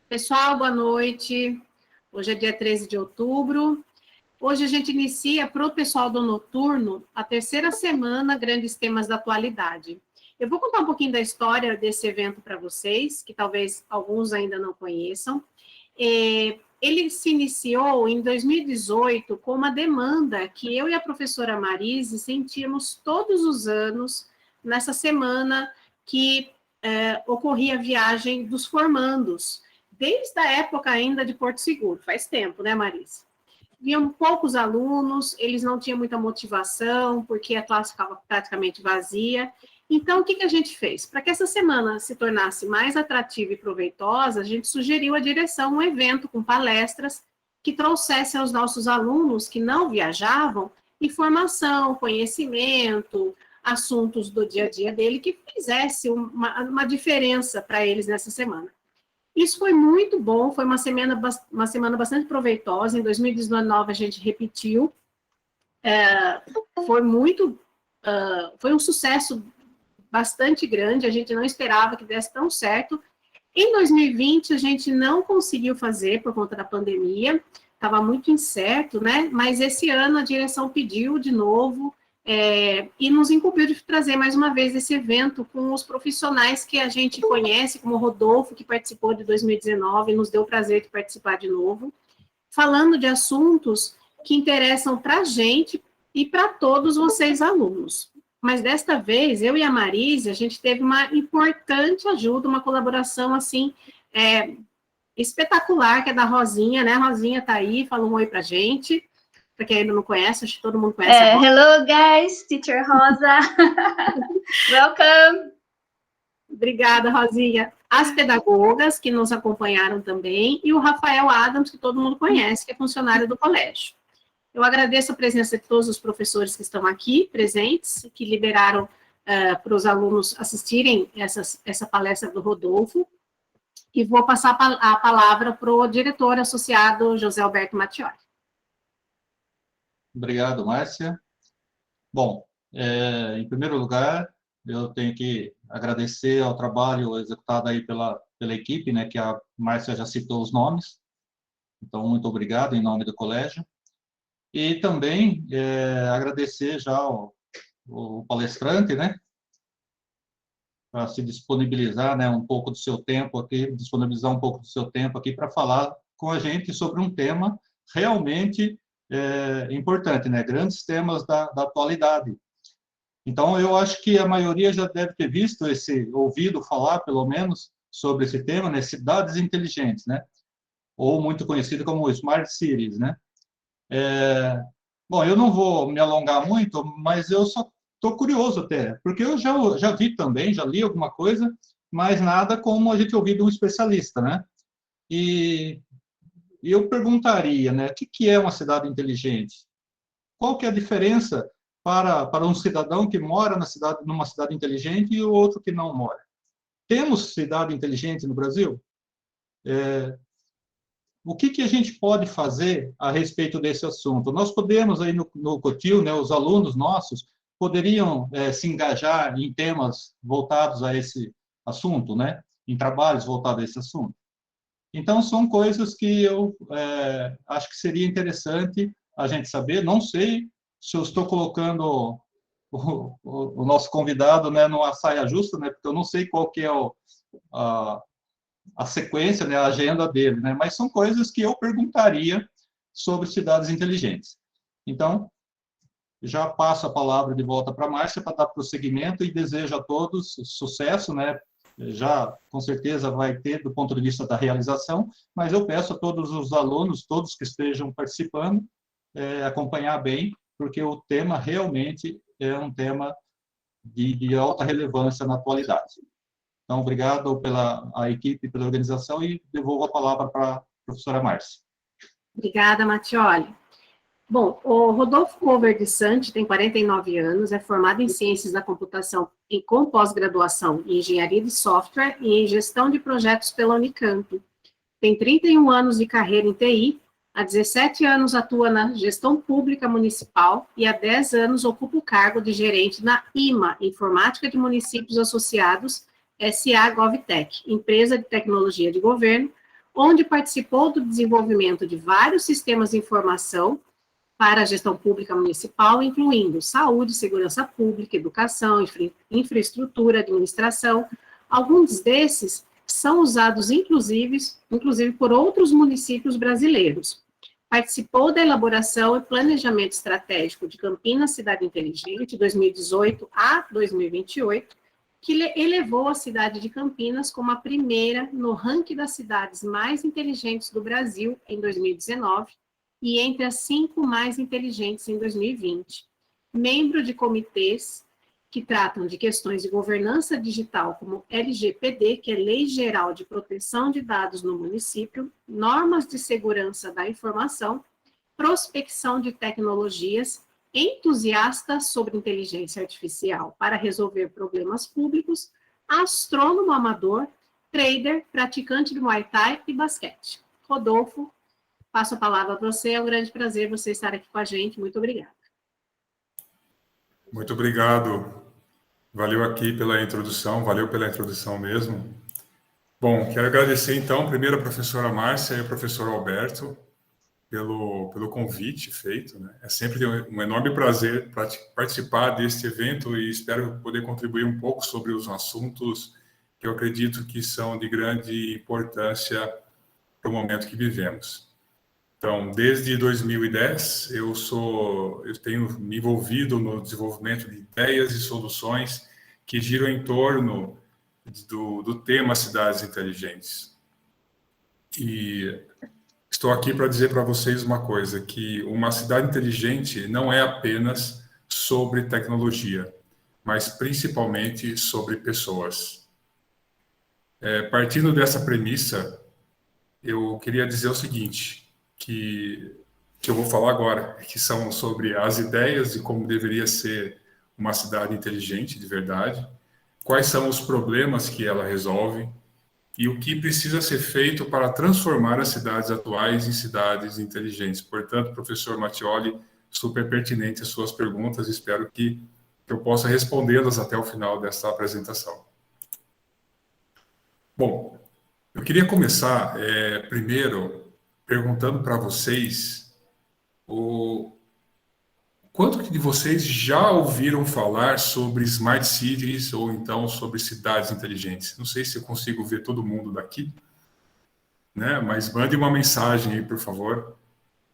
Pessoal, boa noite. Hoje é dia 13 de outubro. Hoje a gente inicia para o pessoal do Noturno a terceira semana Grandes Temas da Atualidade. Eu vou contar um pouquinho da história desse evento para vocês, que talvez alguns ainda não conheçam. Ele se iniciou em 2018 com uma demanda que eu e a professora Marise sentíamos todos os anos nessa semana que ocorria a viagem dos formandos, desde a época ainda de Porto Seguro, faz tempo, né, Marise? Vinham poucos alunos, eles não tinham muita motivação, porque a classe ficava praticamente vazia. Então, o que a gente fez? Para que essa semana se tornasse mais atrativa e proveitosa, a gente sugeriu à direção um evento com palestras que trouxesse aos nossos alunos que não viajavam informação, conhecimento, assuntos do dia a dia dele, que fizesse uma diferença para eles nessa semana. Isso foi muito bom, foi uma semana bastante proveitosa. Em 2019 a gente repetiu, foi um sucesso bastante grande, a gente não esperava que desse tão certo. Em 2020 a gente não conseguiu fazer por conta da pandemia, estava muito incerto, né? Mas esse ano a direção pediu de novo, e nos incumbiu de trazer mais uma vez esse evento com os profissionais que a gente conhece, como o Rodolfo, que participou de 2019, nos deu o prazer de participar de novo, falando de assuntos que interessam para a gente e para todos vocês alunos. Mas desta vez, eu e a Marise, a gente teve uma importante ajuda, uma colaboração, assim, espetacular, que é da Rosinha, né? A Rosinha está aí, fala um oi para a gente. Para quem ainda não conhece, acho que todo mundo conhece. Hello, guys, Teacher Rosa. Welcome. Obrigada, Rosinha. As pedagogas que nos acompanharam também, e o Rafael Adams, que todo mundo conhece, que é funcionário do colégio. Eu agradeço a presença de todos os professores que estão aqui presentes, que liberaram para os alunos assistirem essa palestra do Rodolfo, e vou passar a palavra para o diretor associado, José Alberto Mattioli. Obrigado, Márcia. Bom, em primeiro lugar, eu tenho que agradecer ao trabalho executado aí pela equipe, né, que a Márcia já citou os nomes. Então, muito obrigado em nome do colégio. E também agradecer já o palestrante, né, para se disponibilizar, né, um pouco do seu tempo aqui, disponibilizar um pouco do seu tempo aqui para falar com a gente sobre um tema realmente importante, né? Grandes temas da atualidade. Então, eu acho que a maioria já deve ter visto ouvido falar, pelo menos, sobre esse tema, né? Cidades inteligentes, né? Ou muito conhecido como Smart Cities, né? Bom, eu não vou me alongar muito, mas eu só estou curioso até, porque eu já vi também, já li alguma coisa, mas nada como a gente ouvir de um especialista, né? E eu perguntaria, né, o que é uma cidade inteligente? Qual que é a diferença para um cidadão que mora numa cidade inteligente e o outro que não mora? Temos cidade inteligente no Brasil? O que a gente pode fazer a respeito desse assunto? Nós podemos, aí no COTIL, né, os alunos nossos poderiam se engajar em temas voltados a esse assunto, né, em trabalhos voltados a esse assunto. Então, são coisas que eu acho que seria interessante a gente saber. Não sei se eu estou colocando o nosso convidado, né, numa saia justa, né, porque eu não sei qual que é a sequência, né, a agenda dele, né, mas são coisas que eu perguntaria sobre cidades inteligentes. Então, já passo a palavra de volta para a Márcia para dar prosseguimento e desejo a todos sucesso, né, já com certeza vai ter do ponto de vista da realização, mas eu peço a todos os alunos, todos que estejam participando, acompanhar bem, porque o tema realmente é um tema de alta relevância na atualidade. Então, obrigado pela equipe, pela organização, e devolvo a palavra para a professora Márcia. Obrigada, Mattioli. Bom, o Rodolfo Cover de Santi tem 49 anos, é formado em Ciências da Computação e com pós-graduação em Engenharia de Software e em Gestão de Projetos pela Unicamp. Tem 31 anos de carreira em TI, há 17 anos atua na gestão pública municipal e há 10 anos ocupa o cargo de gerente na IMA, Informática de Municípios Associados, SA GovTech, empresa de tecnologia de governo, onde participou do desenvolvimento de vários sistemas de informação para a gestão pública municipal, incluindo saúde, segurança pública, educação, infraestrutura, administração. Alguns desses são usados, inclusive por outros municípios brasileiros. Participou da elaboração e planejamento estratégico de Campinas Cidade Inteligente, 2018 a 2028, que elevou a cidade de Campinas como a primeira no ranking das cidades mais inteligentes do Brasil em 2019 e entre as 5 mais inteligentes em 2020. Membro de comitês que tratam de questões de governança digital, como LGPD, que é Lei Geral de Proteção de Dados no Município, normas de segurança da informação, prospecção de tecnologias, entusiasta sobre inteligência artificial para resolver problemas públicos, astrônomo amador, trader, praticante de Muay Thai e basquete. Rodolfo, passo a palavra para você, é um grande prazer você estar aqui com a gente, muito obrigada. Muito obrigado. Valeu aqui pela introdução, valeu pela introdução mesmo. Bom, quero agradecer então primeiro a professora Márcia e ao professor Alberto pelo convite feito, né? É sempre um enorme prazer participar deste evento e espero poder contribuir um pouco sobre os assuntos que eu acredito que são de grande importância para o momento que vivemos. Então, desde 2010, eu tenho me envolvido no desenvolvimento de ideias e soluções que giram em torno do tema cidades inteligentes. E estou aqui para dizer para vocês uma coisa, que uma cidade inteligente não é apenas sobre tecnologia, mas principalmente sobre pessoas. Partindo dessa premissa, eu queria dizer o seguinte, que eu vou falar agora, que são sobre as ideias de como deveria ser uma cidade inteligente de verdade, quais são os problemas que ela resolve e o que precisa ser feito para transformar as cidades atuais em cidades inteligentes. Portanto, professor Mattioli, super pertinente as suas perguntas, espero que eu possa respondê-las até o final desta apresentação. Bom, eu queria começar primeiro perguntando para vocês quanto de vocês já ouviram falar sobre smart cities ou então sobre cidades inteligentes? Não sei se eu consigo ver todo mundo daqui, né? Mas mande uma mensagem aí, por favor.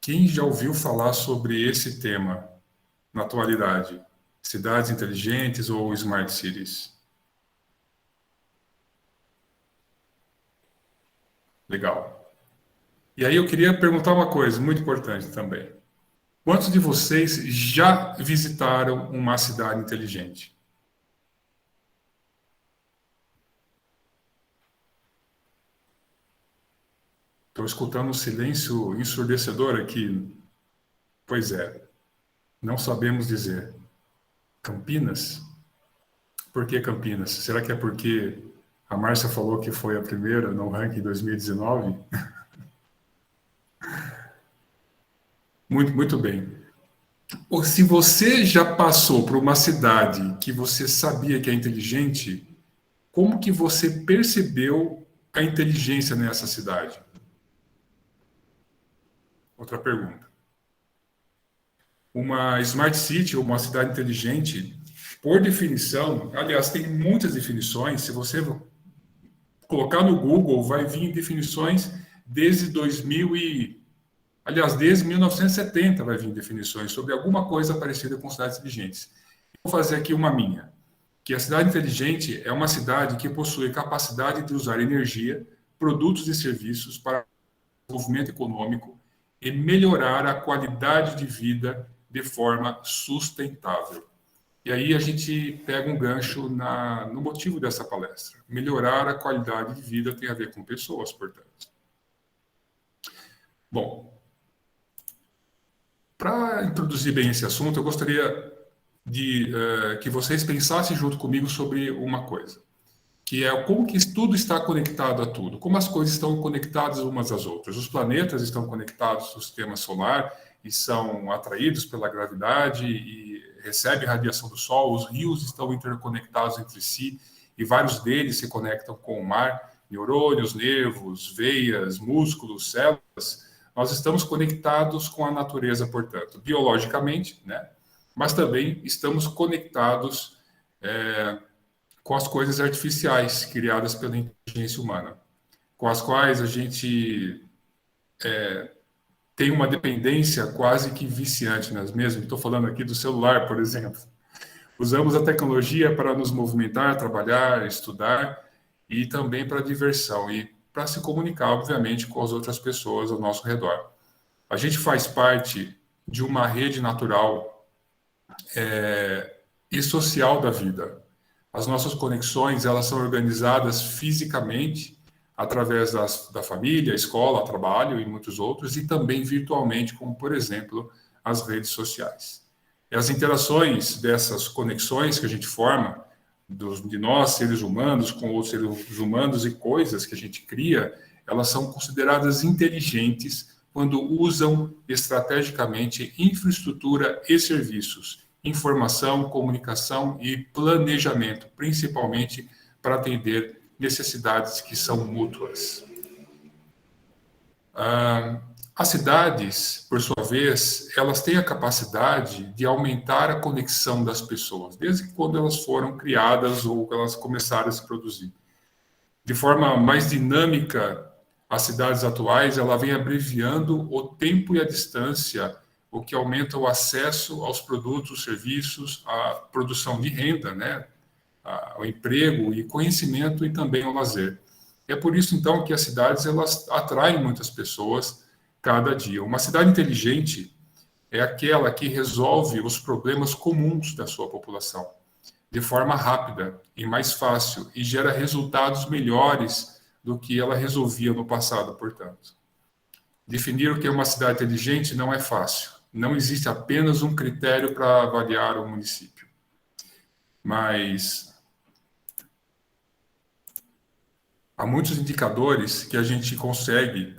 Quem já ouviu falar sobre esse tema na atualidade? Cidades inteligentes ou smart cities? Legal. E aí eu queria perguntar uma coisa muito importante também. Quantos de vocês já visitaram uma cidade inteligente? Estou escutando um silêncio ensurdecedor aqui. Pois é, não sabemos dizer. Campinas? Por que Campinas? Será que é porque a Márcia falou que foi a primeira no ranking 2019? Muito bem. Ou se você já passou por uma cidade que você sabia que é inteligente, como que você percebeu a inteligência nessa cidade? Outra pergunta. Uma smart city ou uma cidade inteligente, por definição, aliás, tem muitas definições, se você colocar no Google, vai vir definições desde desde 1970 vai vir definições sobre alguma coisa parecida com cidades inteligentes. Vou fazer aqui uma minha, que a cidade inteligente é uma cidade que possui capacidade de usar energia, produtos e serviços para desenvolvimento econômico e melhorar a qualidade de vida de forma sustentável. E aí a gente pega um gancho no motivo dessa palestra. Melhorar a qualidade de vida tem a ver com pessoas, portanto. Bom, para introduzir bem esse assunto, eu gostaria de que vocês pensassem junto comigo sobre uma coisa, que é como que tudo está conectado a tudo, como as coisas estão conectadas umas às outras. Os planetas estão conectados ao sistema solar e são atraídos pela gravidade e recebem radiação do Sol, os rios estão interconectados entre si e vários deles se conectam com o mar. neurônios, nervos, veias, músculos, células, nós estamos conectados com a natureza, portanto, biologicamente, né? Mas também estamos conectados com as coisas artificiais criadas pela inteligência humana, com as quais a gente tem uma dependência quase que viciante nas mesmas. Estou falando aqui do celular, por exemplo. Usamos a tecnologia para nos movimentar, trabalhar, estudar e também para diversão e para se comunicar, obviamente, com as outras pessoas ao nosso redor. A gente faz parte de uma rede natural e social da vida. As nossas conexões, elas são organizadas fisicamente através da família, escola, trabalho e muitos outros, e também virtualmente, como, por exemplo, as redes sociais. E as interações dessas conexões que a gente forma, de nós, seres humanos, com outros seres humanos e coisas que a gente cria, elas são consideradas inteligentes quando usam estrategicamente infraestrutura e serviços, informação, comunicação e planejamento, principalmente para atender necessidades que são mútuas. As cidades, por sua vez, elas têm a capacidade de aumentar a conexão das pessoas, desde quando elas foram criadas ou elas começaram a se produzir. De forma mais dinâmica, as cidades atuais, ela vem abreviando o tempo e a distância, o que aumenta o acesso aos produtos, serviços, à produção de renda, né? Ao emprego e conhecimento e também ao lazer. É por isso, então, que as cidades elas atraem muitas pessoas cada dia. Uma cidade inteligente é aquela que resolve os problemas comuns da sua população de forma rápida e mais fácil e gera resultados melhores do que ela resolvia no passado, portanto. Definir o que é uma cidade inteligente não é fácil. Não existe apenas um critério para avaliar um município. Mas há muitos indicadores que a gente consegue,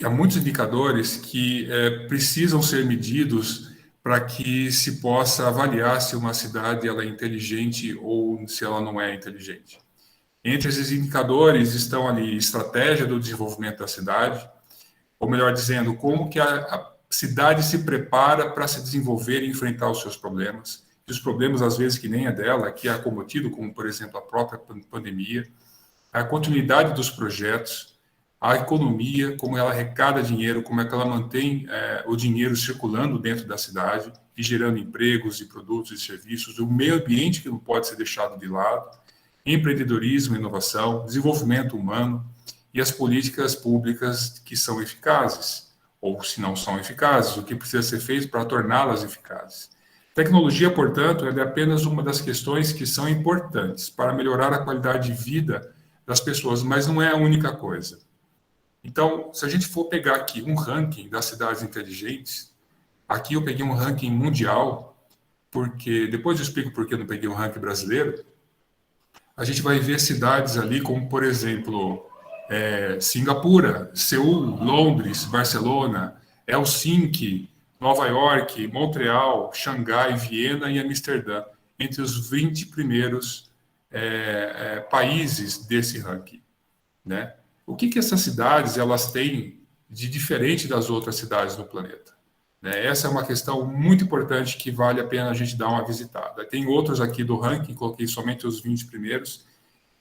há muitos indicadores que precisam ser medidos para que se possa avaliar se uma cidade ela é inteligente ou se ela não é inteligente. Entre esses indicadores estão ali estratégia do desenvolvimento da cidade, ou melhor dizendo, como que a cidade se prepara para se desenvolver e enfrentar os seus problemas, e os problemas às vezes que nem é dela, que é acometido, como por exemplo a própria pandemia, a continuidade dos projetos, a economia, como ela arrecada dinheiro, como é que ela mantém o dinheiro circulando dentro da cidade e gerando empregos e produtos e serviços, o meio ambiente que não pode ser deixado de lado, empreendedorismo, inovação, desenvolvimento humano e as políticas públicas que são eficazes, ou se não são eficazes, o que precisa ser feito para torná-las eficazes. Tecnologia, portanto, é apenas uma das questões que são importantes para melhorar a qualidade de vida das pessoas, mas não é a única coisa. Então, se a gente for pegar aqui um ranking das cidades inteligentes, aqui eu peguei um ranking mundial, porque depois eu explico por que eu não peguei um ranking brasileiro, a gente vai ver cidades ali como, por exemplo, Singapura, Seul, Londres, Barcelona, Helsinki, Nova York, Montreal, Xangai, Viena e Amsterdã, entre os 20 primeiros países desse ranking, né? O que essas cidades elas têm de diferente das outras cidades no planeta? Né? Essa é uma questão muito importante que vale a pena a gente dar uma visitada. Tem outros aqui do ranking, coloquei somente os 20 primeiros,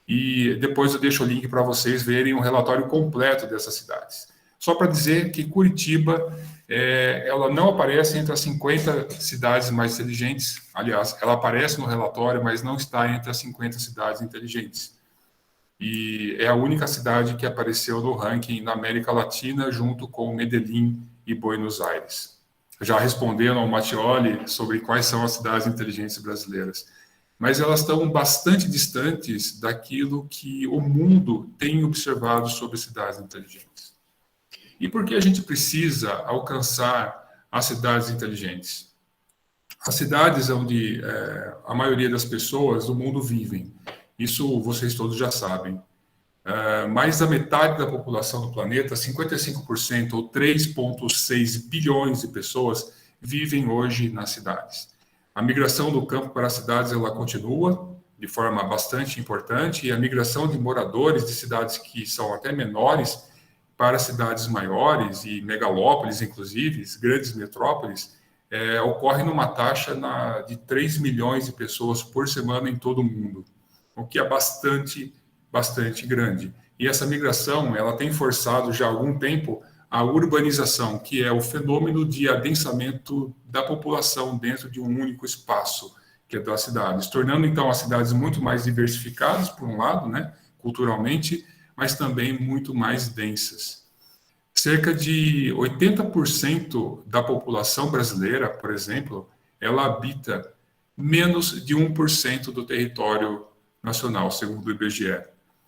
e depois eu deixo o link para vocês verem um relatório completo dessas cidades. Só para dizer que Curitiba, ela não aparece entre as 50 cidades mais inteligentes, aliás, ela aparece no relatório, mas não está entre as 50 cidades inteligentes. E é a única cidade que apareceu no ranking na América Latina, junto com Medellín e Buenos Aires. Já respondendo ao Mattioli sobre quais são as cidades inteligentes brasileiras. Mas elas estão bastante distantes daquilo que o mundo tem observado sobre cidades inteligentes. E por que a gente precisa alcançar as cidades inteligentes? As cidades onde a maioria das pessoas do mundo vivem. Isso vocês todos já sabem. Mais da metade da população do planeta, 55% ou 3,6 bilhões de pessoas, vivem hoje nas cidades. A migração do campo para as cidades ela continua, de forma bastante importante, e a migração de moradores de cidades que são até menores para cidades maiores e megalópolis, inclusive, grandes metrópoles, ocorre numa taxa de 3 milhões de pessoas por semana em todo o mundo, o que é bastante grande. E essa migração, ela tem forçado já há algum tempo a urbanização, que é o fenômeno de adensamento da população dentro de um único espaço, que é das cidades, tornando então as cidades muito mais diversificadas, por um lado, né, culturalmente, mas também muito mais densas. Cerca de 80% da população brasileira, por exemplo, ela habita menos de 1% do território nacional, segundo o IBGE.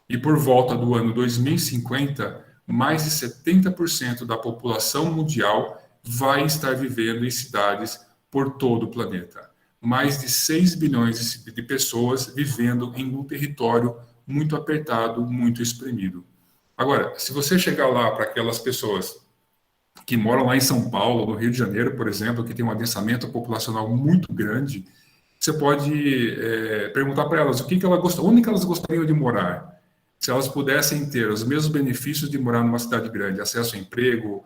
E por volta do ano 2050, mais de 70% da população mundial vai estar vivendo em cidades por todo o planeta. Mais de 6 bilhões de pessoas vivendo em um território muito apertado, muito espremido. Agora, se você chegar lá para aquelas pessoas que moram lá em São Paulo, no Rio de Janeiro, por exemplo, que tem um adensamento populacional muito grande, você pode perguntar para elas onde que elas gostariam de morar. Se elas pudessem ter os mesmos benefícios de morar numa cidade grande, acesso a emprego,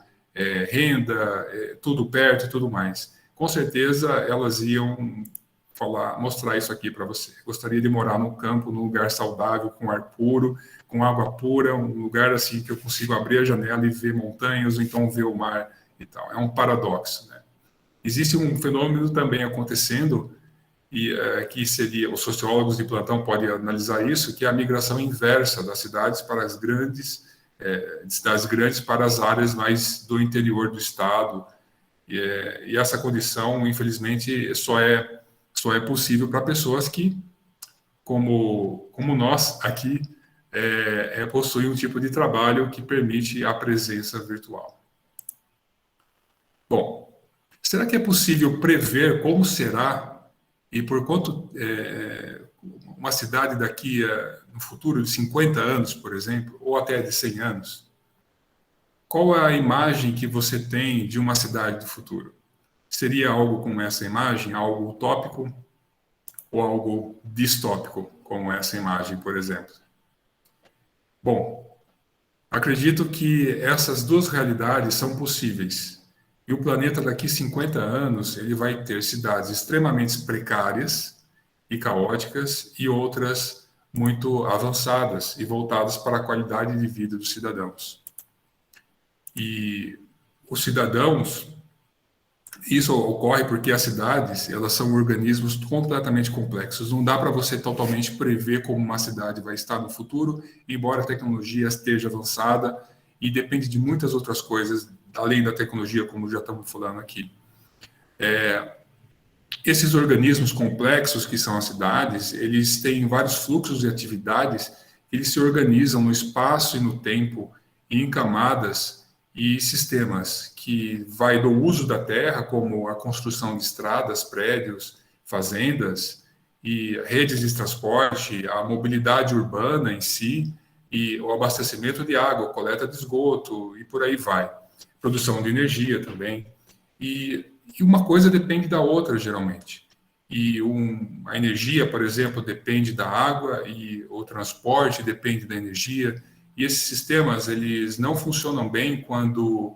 renda, tudo perto e tudo mais. Com certeza elas iam mostrar isso aqui para você. Gostaria de morar no campo, num lugar saudável, com ar puro, com água pura, um lugar assim que eu consigo abrir a janela e ver montanhas, ou então ver o mar e tal. É um paradoxo, né? Existe um fenômeno também acontecendo, que seria, os sociólogos de plantão podem analisar isso, que é a migração inversa das cidades para as grandes, cidades grandes para as áreas mais do interior do estado. E essa condição, infelizmente, só é possível para pessoas que, como nós aqui, possuem um tipo de trabalho que permite a presença virtual. Bom, será que é possível prever como será e por quanto uma cidade daqui no futuro de 50 anos, por exemplo, ou até de 100 anos? Qual é a imagem que você tem de uma cidade do futuro? Seria algo como essa imagem, algo utópico ou algo distópico, como essa imagem, por exemplo? Bom, acredito que essas duas realidades são possíveis. E o planeta daqui a 50 anos, ele vai ter cidades extremamente precárias e caóticas e outras muito avançadas e voltadas para a qualidade de vida dos cidadãos. E os cidadãos, isso ocorre porque as cidades, elas são organismos completamente complexos. Não dá para você totalmente prever como uma cidade vai estar no futuro, embora a tecnologia esteja avançada e depende de muitas outras coisas, além da tecnologia, como já estamos falando aqui. Esses organismos complexos que são as cidades, eles têm vários fluxos de atividades, eles se organizam no espaço e no tempo, em camadas e sistemas, que vai do uso da terra, como a construção de estradas, prédios, fazendas e redes de transporte, a mobilidade urbana em si, e o abastecimento de água, coleta de esgoto e por aí vai. Produção de energia também. E uma coisa depende da outra, geralmente. E a energia, por exemplo, depende da água e o transporte depende da energia. E esses sistemas, eles não funcionam bem quando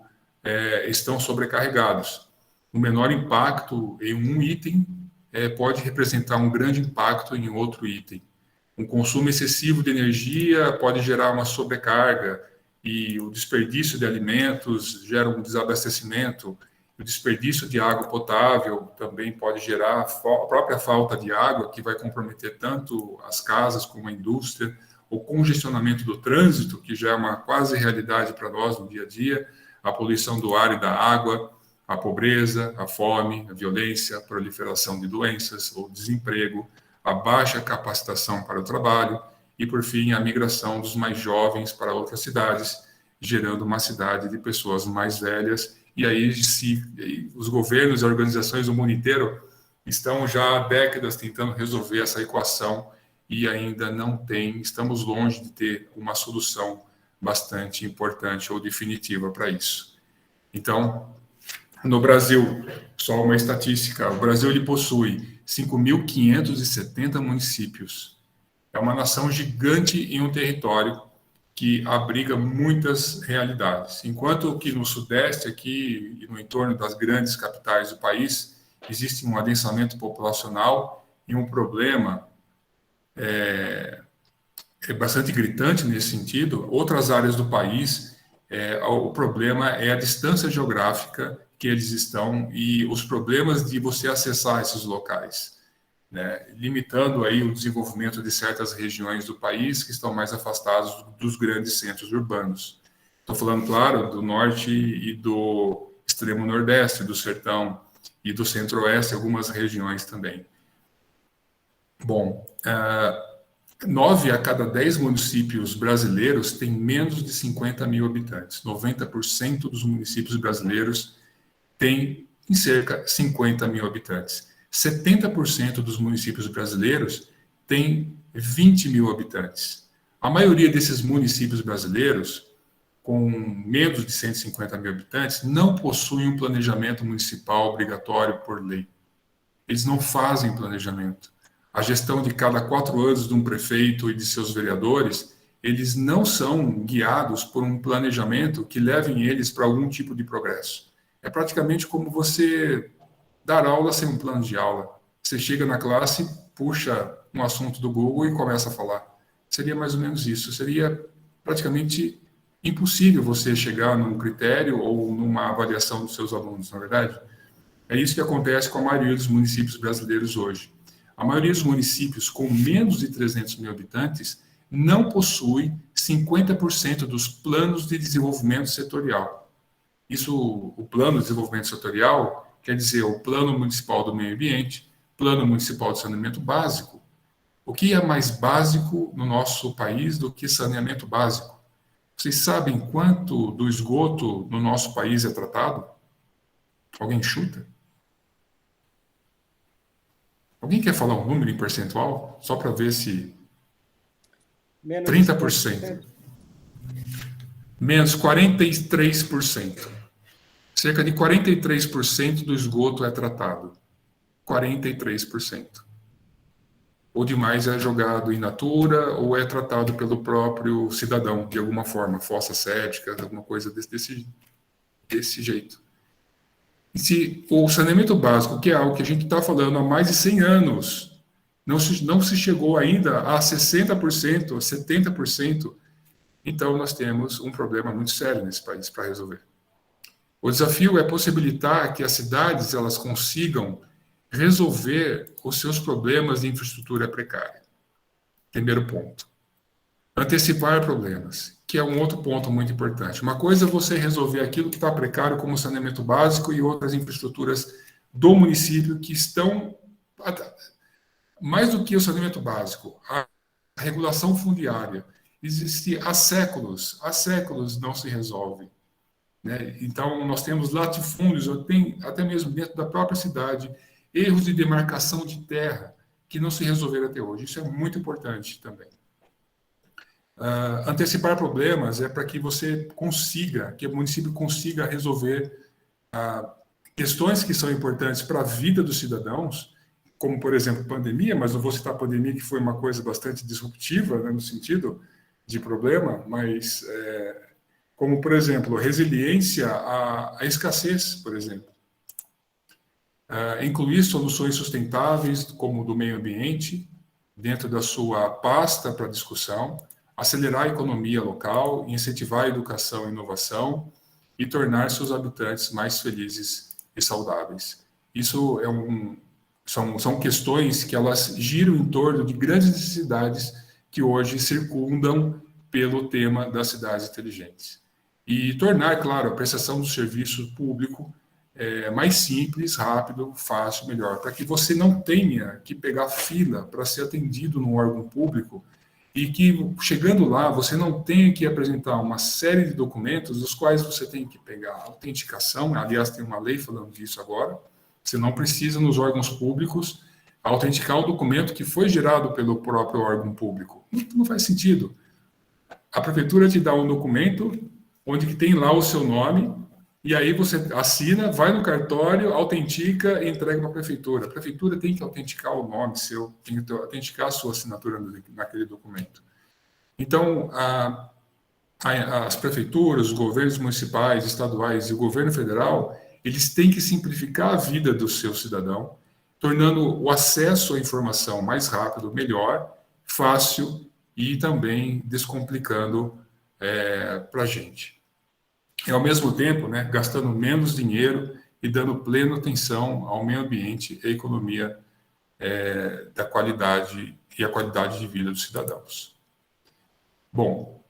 estão sobrecarregados. O menor impacto em um item pode representar um grande impacto em outro item. Um consumo excessivo de energia pode gerar uma sobrecarga, e o desperdício de alimentos gera um desabastecimento. O desperdício de água potável também pode gerar a própria falta de água, que vai comprometer tanto as casas como a indústria. O congestionamento do trânsito, que já é uma quase realidade para nós no dia a dia, a poluição do ar e da água, a pobreza, a fome, a violência, a proliferação de doenças ou desemprego, a baixa capacitação para o trabalho e, por fim, a migração dos mais jovens para outras cidades, gerando uma cidade de pessoas mais velhas. E aí, os governos e organizações do mundo inteiro estão já há décadas tentando resolver essa equação e ainda não estamos longe de ter uma solução bastante importante ou definitiva para isso. Então, no Brasil, só uma estatística, o Brasil ele possui 5.570 municípios É uma nação gigante em um território que abriga muitas realidades. Enquanto que no Sudeste, aqui e no entorno das grandes capitais do país, existe um adensamento populacional e um problema bastante gritante nesse sentido. Outras áreas do país, o problema é a distância geográfica que eles estão e os problemas de você acessar esses locais, né? Limitando aí o desenvolvimento de certas regiões do país que estão mais afastadas dos grandes centros urbanos. Estou falando, claro, do norte e do extremo nordeste, do sertão e do centro-oeste, algumas regiões também. Bom, 9 a cada 10 municípios brasileiros têm menos de 50 mil habitantes. 90% dos municípios brasileiros têm em cerca de 50 mil habitantes. 70% dos municípios brasileiros têm 20 mil habitantes. A maioria desses municípios brasileiros, com menos de 150 mil habitantes, não possuem um planejamento municipal obrigatório por lei. Eles não fazem planejamento. A gestão de cada 4 anos de um prefeito e de seus vereadores, eles não são guiados por um planejamento que levem eles para algum tipo de progresso. É praticamente como você dar aula sem um plano de aula. Você chega na classe, puxa um assunto do Google e começa a falar. Seria mais ou menos isso. Seria praticamente impossível você chegar num critério ou numa avaliação dos seus alunos, na verdade. É isso que acontece com a maioria dos municípios brasileiros hoje. A maioria dos municípios com menos de 300 mil habitantes não possui 50% dos planos de desenvolvimento setorial. Isso, o plano de desenvolvimento setorial, quer dizer o Plano Municipal do Meio Ambiente, Plano Municipal de Saneamento Básico. O que é mais básico no nosso país do que saneamento básico? Vocês sabem quanto do esgoto no nosso país é tratado? Alguém chuta? Alguém quer falar um número em percentual? Só para ver se... Menos 30%. Menos 43%. Cerca de 43% do esgoto é tratado. 43%. Ou demais é jogado in natura, ou é tratado pelo próprio cidadão, de alguma forma, fossa séptica, alguma coisa desse jeito. E se o saneamento básico, que é algo que a gente está falando há mais de 100 anos, não se chegou ainda a 60%, 70%, então nós temos um problema muito sério nesse país para resolver. O desafio é possibilitar que as cidades elas consigam resolver os seus problemas de infraestrutura precária. Primeiro ponto. Antecipar problemas, que é um outro ponto muito importante. Uma coisa é você resolver aquilo que está precário, como saneamento básico e outras infraestruturas do município que estão... Mais do que o saneamento básico, a regulação fundiária existe há séculos não se resolve. Né? Então, nós temos latifúndios, até mesmo dentro da própria cidade, erros de demarcação de terra que não se resolveram até hoje. Isso é muito importante também. Antecipar problemas é para que você consiga, que o município consiga resolver questões que são importantes para a vida dos cidadãos, como, por exemplo, pandemia, mas não vou citar a pandemia, que foi uma coisa bastante disruptiva, né, no sentido de problema, mas como, por exemplo, resiliência à escassez, por exemplo. Incluir soluções sustentáveis, como do meio ambiente, dentro da sua pasta para discussão, acelerar a economia local, incentivar a educação e inovação e tornar seus habitantes mais felizes e saudáveis. Isso são questões que elas giram em torno de grandes necessidades que hoje circundam pelo tema das cidades inteligentes. E tornar, claro, a prestação do serviço público mais simples, rápido, fácil, melhor, para que você não tenha que pegar fila para ser atendido no órgão público e que, chegando lá, você não tenha que apresentar uma série de documentos dos quais você tem que pegar autenticação, aliás, tem uma lei falando disso agora, você não precisa, nos órgãos públicos, autenticar o documento que foi gerado pelo próprio órgão público. Não faz sentido. A prefeitura te dá um documento onde que tem lá o seu nome E aí você assina, vai no cartório, autentica e entrega para a prefeitura. A prefeitura tem que autenticar o nome seu, tem que autenticar a sua assinatura naquele documento. Então, as prefeituras, os governos municipais, estaduais e o governo federal, eles têm que simplificar a vida do seu cidadão, tornando o acesso à informação mais rápido, melhor, fácil e também descomplicando para a gente. E, ao mesmo tempo, né, gastando menos dinheiro e dando plena atenção ao meio ambiente e à economia da qualidade e a qualidade de vida dos cidadãos. Bom,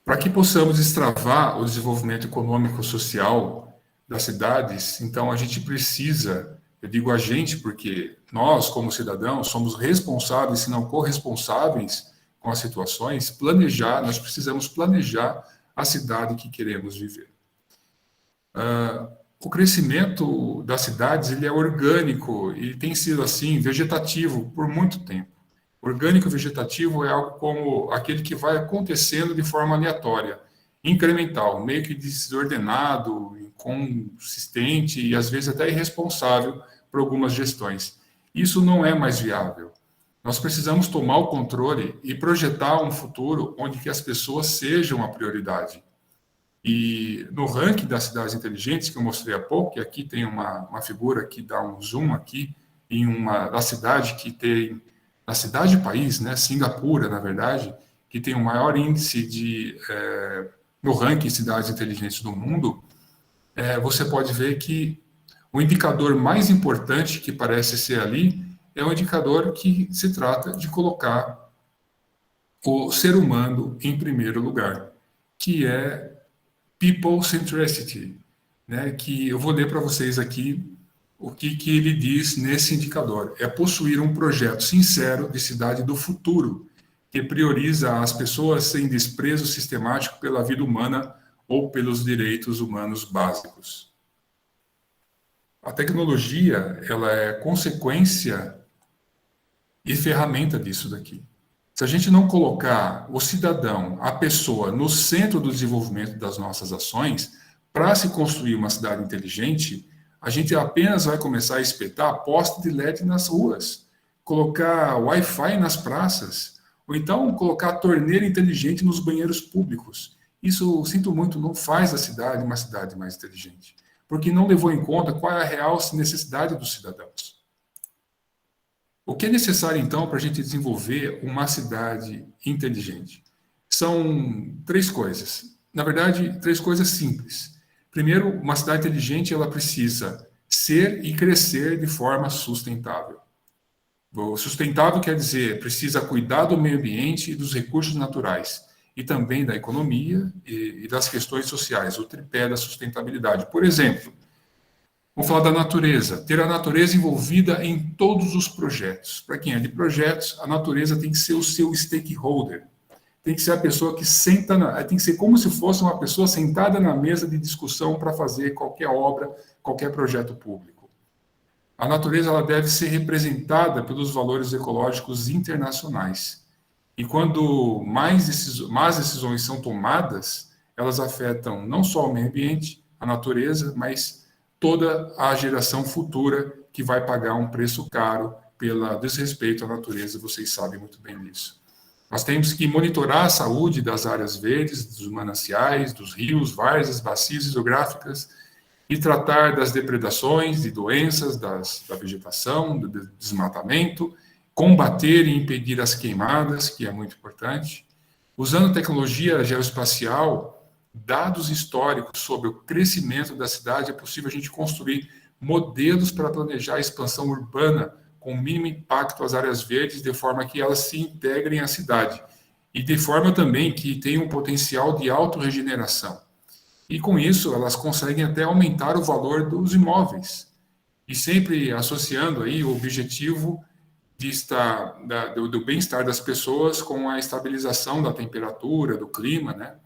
para que possamos destravar o desenvolvimento econômico-social das cidades, então a gente precisa, eu digo a gente porque nós, como cidadãos, somos responsáveis, se não corresponsáveis com as situações, nós precisamos planejar a cidade que queremos viver. O crescimento das cidades ele é orgânico e tem sido assim, vegetativo, por muito tempo. Orgânico vegetativo é algo como aquele que vai acontecendo de forma aleatória, incremental, meio que desordenado, inconsistente e às vezes até irresponsável por algumas gestões. Isso não é mais viável. Nós precisamos tomar o controle e projetar um futuro onde que as pessoas sejam a prioridade. E no ranking das cidades inteligentes que eu mostrei há pouco, que aqui tem uma figura que dá um zoom aqui em da cidade que tem a cidade-país, né, Singapura, na verdade, que tem o maior índice no ranking de cidades inteligentes do mundo, você pode ver que o indicador mais importante que parece ser ali é um indicador que se trata de colocar o ser humano em primeiro lugar, que é People Centricity, né, que eu vou ler para vocês aqui o que ele diz nesse indicador. É possuir um projeto sincero de cidade do futuro, que prioriza as pessoas sem desprezo sistemático pela vida humana ou pelos direitos humanos básicos. A tecnologia, ela é consequência e ferramenta disso daqui. Se a gente não colocar o cidadão, a pessoa, no centro do desenvolvimento das nossas ações, para se construir uma cidade inteligente, a gente apenas vai começar a espetar poste de LED nas ruas, colocar Wi-Fi nas praças, ou então colocar torneira inteligente nos banheiros públicos. Isso, sinto muito, não faz da cidade uma cidade mais inteligente, porque não levou em conta qual é a real necessidade dos cidadãos. O que é necessário, então, para a gente desenvolver uma cidade inteligente? São 3 coisas. Na verdade, 3 coisas simples. Primeiro, uma cidade inteligente ela precisa ser e crescer de forma sustentável. O sustentável quer dizer, precisa cuidar do meio ambiente e dos recursos naturais, e também da economia e das questões sociais, o tripé da sustentabilidade. Por exemplo, vamos falar da natureza, ter a natureza envolvida em todos os projetos. Para quem é de projetos, a natureza tem que ser o seu stakeholder. Tem que ser a pessoa que tem que ser como se fosse uma pessoa sentada na mesa de discussão para fazer qualquer obra, qualquer projeto público. A natureza ela deve ser representada pelos valores ecológicos internacionais. E quando mais decisões são tomadas, elas afetam não só o meio ambiente, a natureza, mas toda a geração futura que vai pagar um preço caro pelo desrespeito à natureza, vocês sabem muito bem disso. Nós temos que monitorar a saúde das áreas verdes, dos mananciais, dos rios, várzeas, bacias hidrográficas e tratar das depredações, de doenças, da vegetação, do desmatamento, combater e impedir as queimadas, que é muito importante. Usando tecnologia geoespacial, dados históricos sobre o crescimento da cidade, é possível a gente construir modelos para planejar a expansão urbana com mínimo impacto às áreas verdes, de forma que elas se integrem à cidade, e de forma também que tenham um potencial de autorregeneração. E com isso, elas conseguem até aumentar o valor dos imóveis, e sempre associando aí o objetivo do bem-estar das pessoas com a estabilização da temperatura, do clima, né?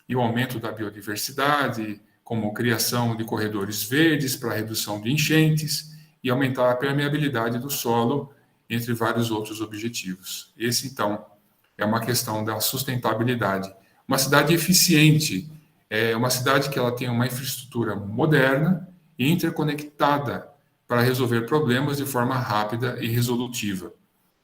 E o aumento da biodiversidade, como criação de corredores verdes para redução de enchentes, e aumentar a permeabilidade do solo, entre vários outros objetivos. Esse, então, é uma questão da sustentabilidade. Uma cidade eficiente é uma cidade que ela tem uma infraestrutura moderna e interconectada para resolver problemas de forma rápida e resolutiva.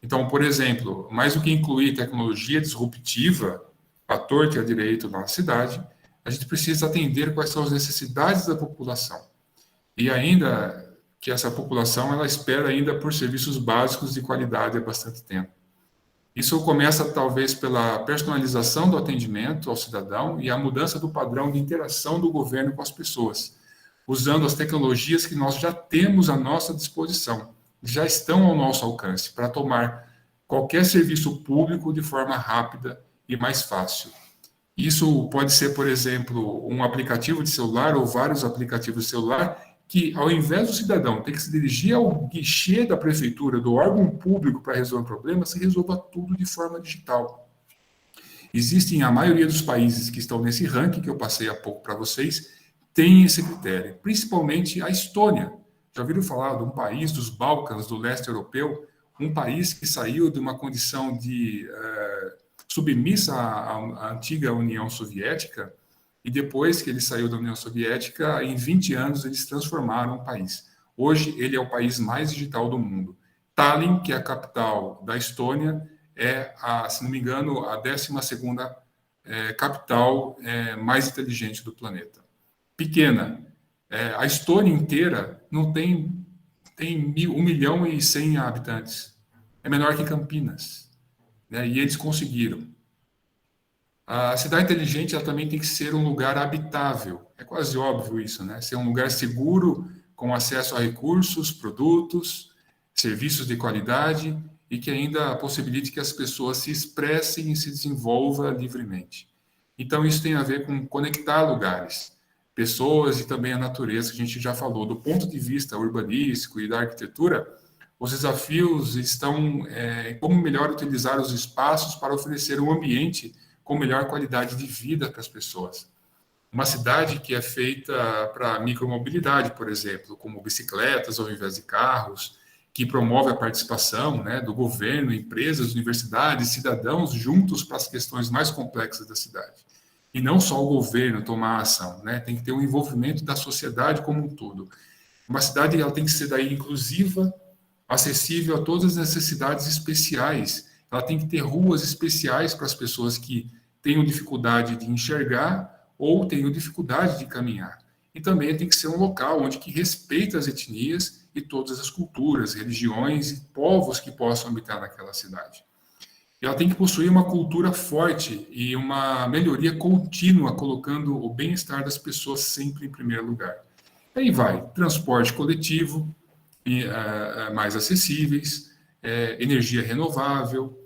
Então, por exemplo, mais do que incluir tecnologia disruptiva, à torta e à direito na cidade, a gente precisa atender quais são as necessidades da população. E ainda que essa população ela espera ainda por serviços básicos de qualidade há bastante tempo. Isso começa talvez pela personalização do atendimento ao cidadão e a mudança do padrão de interação do governo com as pessoas, usando as tecnologias que nós já temos à nossa disposição, já estão ao nosso alcance, para tomar qualquer serviço público de forma rápida e mais fácil. Isso pode ser, por exemplo, um aplicativo de celular ou vários aplicativos de celular que, ao invés do cidadão ter que se dirigir ao guichê da prefeitura, do órgão público para resolver um problema, se resolva tudo de forma digital. Existem, a maioria dos países que estão nesse ranking, que eu passei há pouco para vocês, tem esse critério, principalmente a Estônia. Já ouviram falar de um país dos Balcãs, do leste europeu, um país que saiu de uma condição de submissa à antiga União Soviética, e depois que ele saiu da União Soviética, em 20 anos eles transformaram o país. Hoje ele é o país mais digital do mundo. Tallinn, que é a capital da Estônia, é, se não me engano, a 12ª capital mais inteligente do planeta. Pequena. A Estônia inteira não tem 1.100.000 habitantes. É menor que Campinas. Né? E eles conseguiram. A cidade inteligente ela também tem que ser um lugar habitável. É quase óbvio isso, né? Ser um lugar seguro, com acesso a recursos, produtos, serviços de qualidade e que ainda possibilite que as pessoas se expressem e se desenvolvam livremente. Então, isso tem a ver com conectar lugares, pessoas e também a natureza, que a gente já falou. Do ponto de vista urbanístico e da arquitetura, os desafios estão em como melhor utilizar os espaços para oferecer um ambiente com melhor qualidade de vida para as pessoas. Uma cidade que é feita para micromobilidade, por exemplo, como bicicletas ao invés de carros, que promove a participação, né, do governo, empresas, universidades, cidadãos juntos para as questões mais complexas da cidade. E não só o governo tomar ação, né, tem que ter um envolvimento da sociedade como um todo. Uma cidade ela tem que ser daí inclusiva, acessível a todas as necessidades especiais. Ela tem que ter ruas especiais para as pessoas que tenham dificuldade de enxergar ou tenham dificuldade de caminhar. E também tem que ser um local onde que respeita as etnias e todas as culturas, religiões e povos que possam habitar naquela cidade. Ela tem que possuir uma cultura forte e uma melhoria contínua, colocando o bem-estar das pessoas sempre em primeiro lugar. Aí vai, transporte coletivo, mais acessíveis, energia renovável,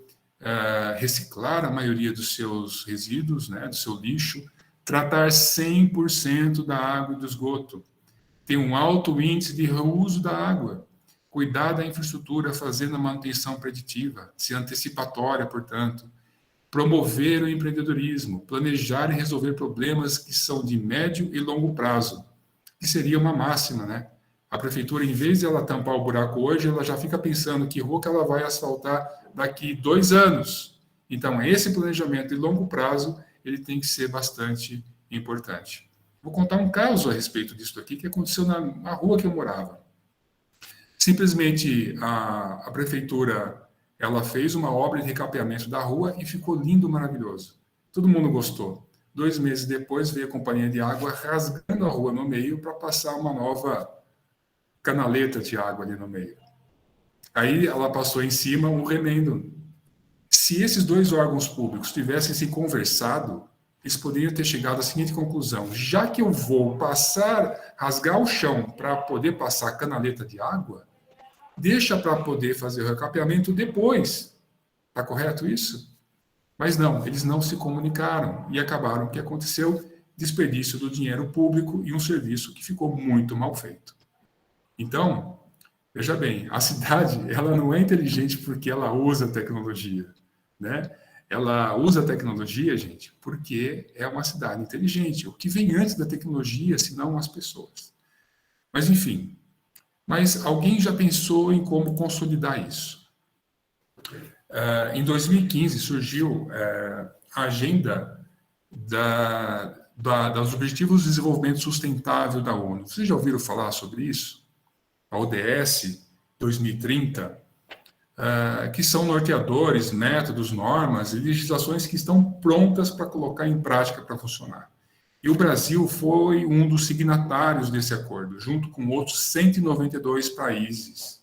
reciclar a maioria dos seus resíduos, né, do seu lixo, tratar 100% da água e do esgoto, ter um alto índice de reuso da água, cuidar da infraestrutura fazendo a manutenção preditiva, ser antecipatória, portanto, promover o empreendedorismo, planejar e resolver problemas que são de médio e longo prazo, que seria uma máxima, né? A prefeitura, em vez de ela tampar o buraco hoje, ela já fica pensando que rua que ela vai asfaltar daqui 2 anos. Então, esse planejamento de longo prazo, ele tem que ser bastante importante. Vou contar um caso a respeito disso aqui, que aconteceu na rua que eu morava. Simplesmente, a prefeitura, ela fez uma obra de recapeamento da rua e ficou lindo, maravilhoso. Todo mundo gostou. 2 meses depois, veio a companhia de água rasgando a rua no meio para passar uma nova canaleta de água ali no meio. Aí ela passou em cima um remendo. Se esses 2 órgãos públicos tivessem se conversado, eles poderiam ter chegado à seguinte conclusão: já que eu vou rasgar o chão para poder passar a canaleta de água, deixa para poder fazer o recapeamento depois. Está correto isso? Mas não, eles não se comunicaram e acabaram o que aconteceu: desperdício do dinheiro público e um serviço que ficou muito mal feito. Então, veja bem, a cidade ela não é inteligente porque ela usa tecnologia, né? Ela usa a tecnologia, gente, porque é uma cidade inteligente. O que vem antes da tecnologia, senão as pessoas. Mas, enfim. Mas alguém já pensou em como consolidar isso? Em 2015 surgiu a Agenda dos Objetivos de Desenvolvimento Sustentável da ONU. Vocês já ouviram falar sobre isso? A ODS 2030, que são norteadores, métodos, normas e legislações que estão prontas para colocar em prática para funcionar. E o Brasil foi um dos signatários desse acordo, junto com outros 192 países,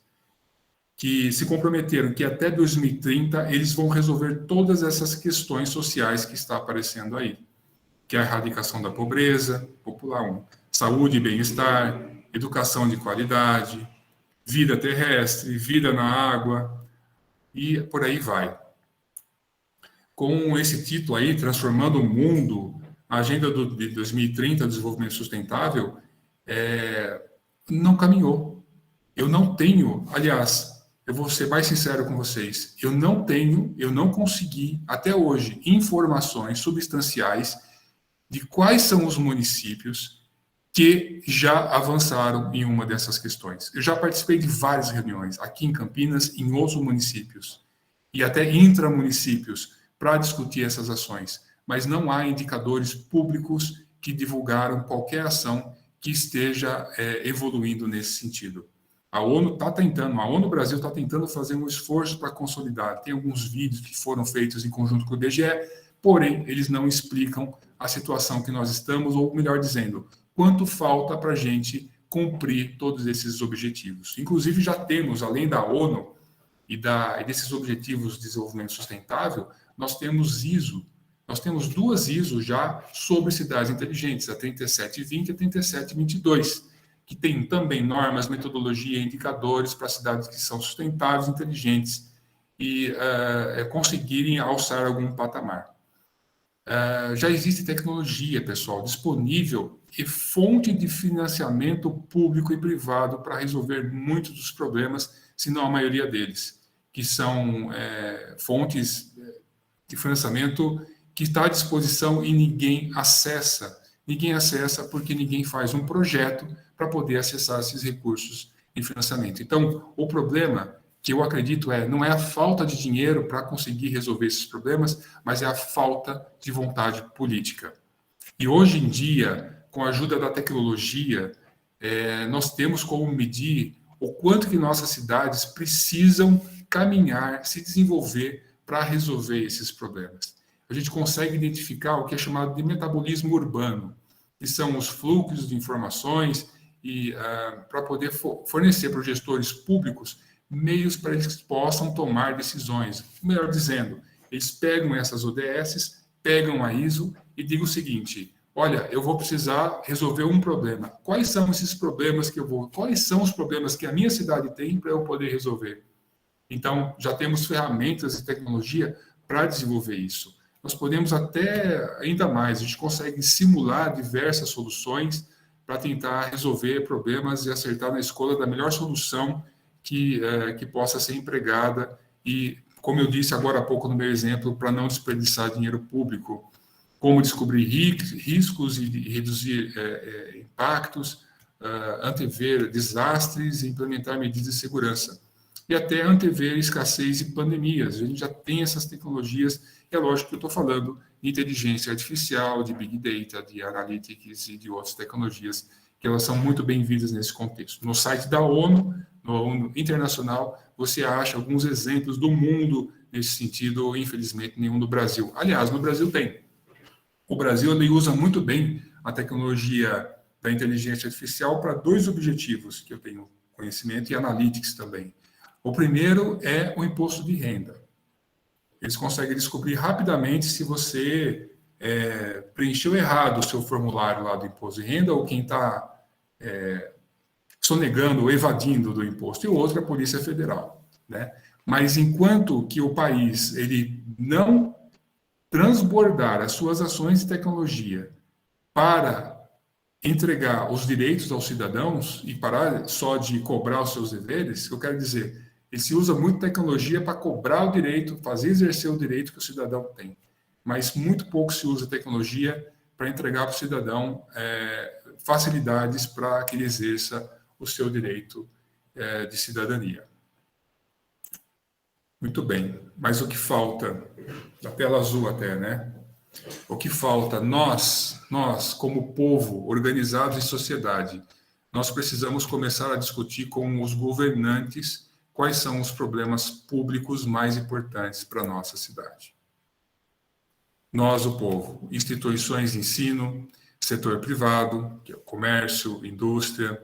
que se comprometeram que até 2030 eles vão resolver todas essas questões sociais que está aparecendo aí, que é a erradicação da pobreza, popular 1, saúde e bem-estar, educação de qualidade, vida terrestre, vida na água, e por aí vai. Com esse título aí, Transformando o Mundo, a Agenda de 2030, do Desenvolvimento Sustentável, não caminhou. Eu não tenho, aliás, eu vou ser mais sincero com vocês, eu não consegui, até hoje, informações substanciais de quais são os municípios que já avançaram em uma dessas questões. Eu já participei de várias reuniões, aqui em Campinas, em outros municípios, e até intramunicípios, para discutir essas ações, mas não há indicadores públicos que divulgaram qualquer ação que esteja evoluindo nesse sentido. A ONU está tentando, a ONU Brasil está tentando fazer um esforço para consolidar. Tem alguns vídeos que foram feitos em conjunto com o IBGE, porém, eles não explicam a situação que nós estamos, ou melhor dizendo, quanto falta para a gente cumprir todos esses objetivos. Inclusive, já temos, além da ONU e desses Objetivos de Desenvolvimento Sustentável, nós temos ISO. Nós temos 2 ISO já sobre cidades inteligentes, a 3720 e a 3722, que tem também normas, metodologia e indicadores para cidades que são sustentáveis, inteligentes e conseguirem alçar algum patamar. Já existe tecnologia, pessoal, disponível e fonte de financiamento público e privado para resolver muitos dos problemas, se não a maioria deles, que são fontes de financiamento que está à disposição e ninguém acessa. Ninguém acessa porque ninguém faz um projeto para poder acessar esses recursos em financiamento. Então, o problema que eu acredito não é a falta de dinheiro para conseguir resolver esses problemas, mas é a falta de vontade política. E hoje em dia, com a ajuda da tecnologia, nós temos como medir o quanto que nossas cidades precisam caminhar, se desenvolver para resolver esses problemas. A gente consegue identificar o que é chamado de metabolismo urbano, que são os fluxos de informações e para poder fornecer para os gestores públicos meios para eles possam tomar decisões. Melhor dizendo, eles pegam essas ODSs, pegam a ISO e digam o seguinte: olha, eu vou precisar resolver um problema. Quais são esses problemas quais são os problemas que a minha cidade tem para eu poder resolver? Então, já temos ferramentas e tecnologia para desenvolver isso. Nós podemos até, ainda mais, a gente consegue simular diversas soluções para tentar resolver problemas e acertar na escolha da melhor solução que possa ser empregada e, como eu disse agora há pouco no meu exemplo, para não desperdiçar dinheiro público, como descobrir riscos e reduzir impactos, antever desastres e implementar medidas de segurança. E até antever escassez e pandemias. A gente já tem essas tecnologias, e é lógico que eu estou falando de inteligência artificial, de Big Data, de Analytics e de outras tecnologias, que elas são muito bem-vindas nesse contexto. No site da ONU, no ONU Internacional, você acha alguns exemplos do mundo nesse sentido, infelizmente nenhum do Brasil. Aliás, no Brasil tem. O Brasil ele usa muito bem a tecnologia da inteligência artificial para 2 objetivos que eu tenho conhecimento e analytics também. O primeiro é o imposto de renda. Eles conseguem descobrir rapidamente se você preencheu errado o seu formulário lá do imposto de renda ou quem está sonegando ou evadindo do imposto. E o outro é a Polícia Federal, né? Mas enquanto que o país ele não transbordar as suas ações de tecnologia para entregar os direitos aos cidadãos e parar só de cobrar os seus deveres, eu quero dizer, ele se usa muito tecnologia para cobrar o direito, fazer exercer o direito que o cidadão tem, mas muito pouco se usa tecnologia para entregar para o cidadão facilidades para que ele exerça o seu direito de cidadania. Muito bem, mas o que falta, da tela azul até, né? O que falta, nós, como povo, organizados em sociedade, nós precisamos começar a discutir com os governantes quais são os problemas públicos mais importantes para a nossa cidade. Nós, o povo, instituições de ensino, setor privado, que é o comércio, indústria,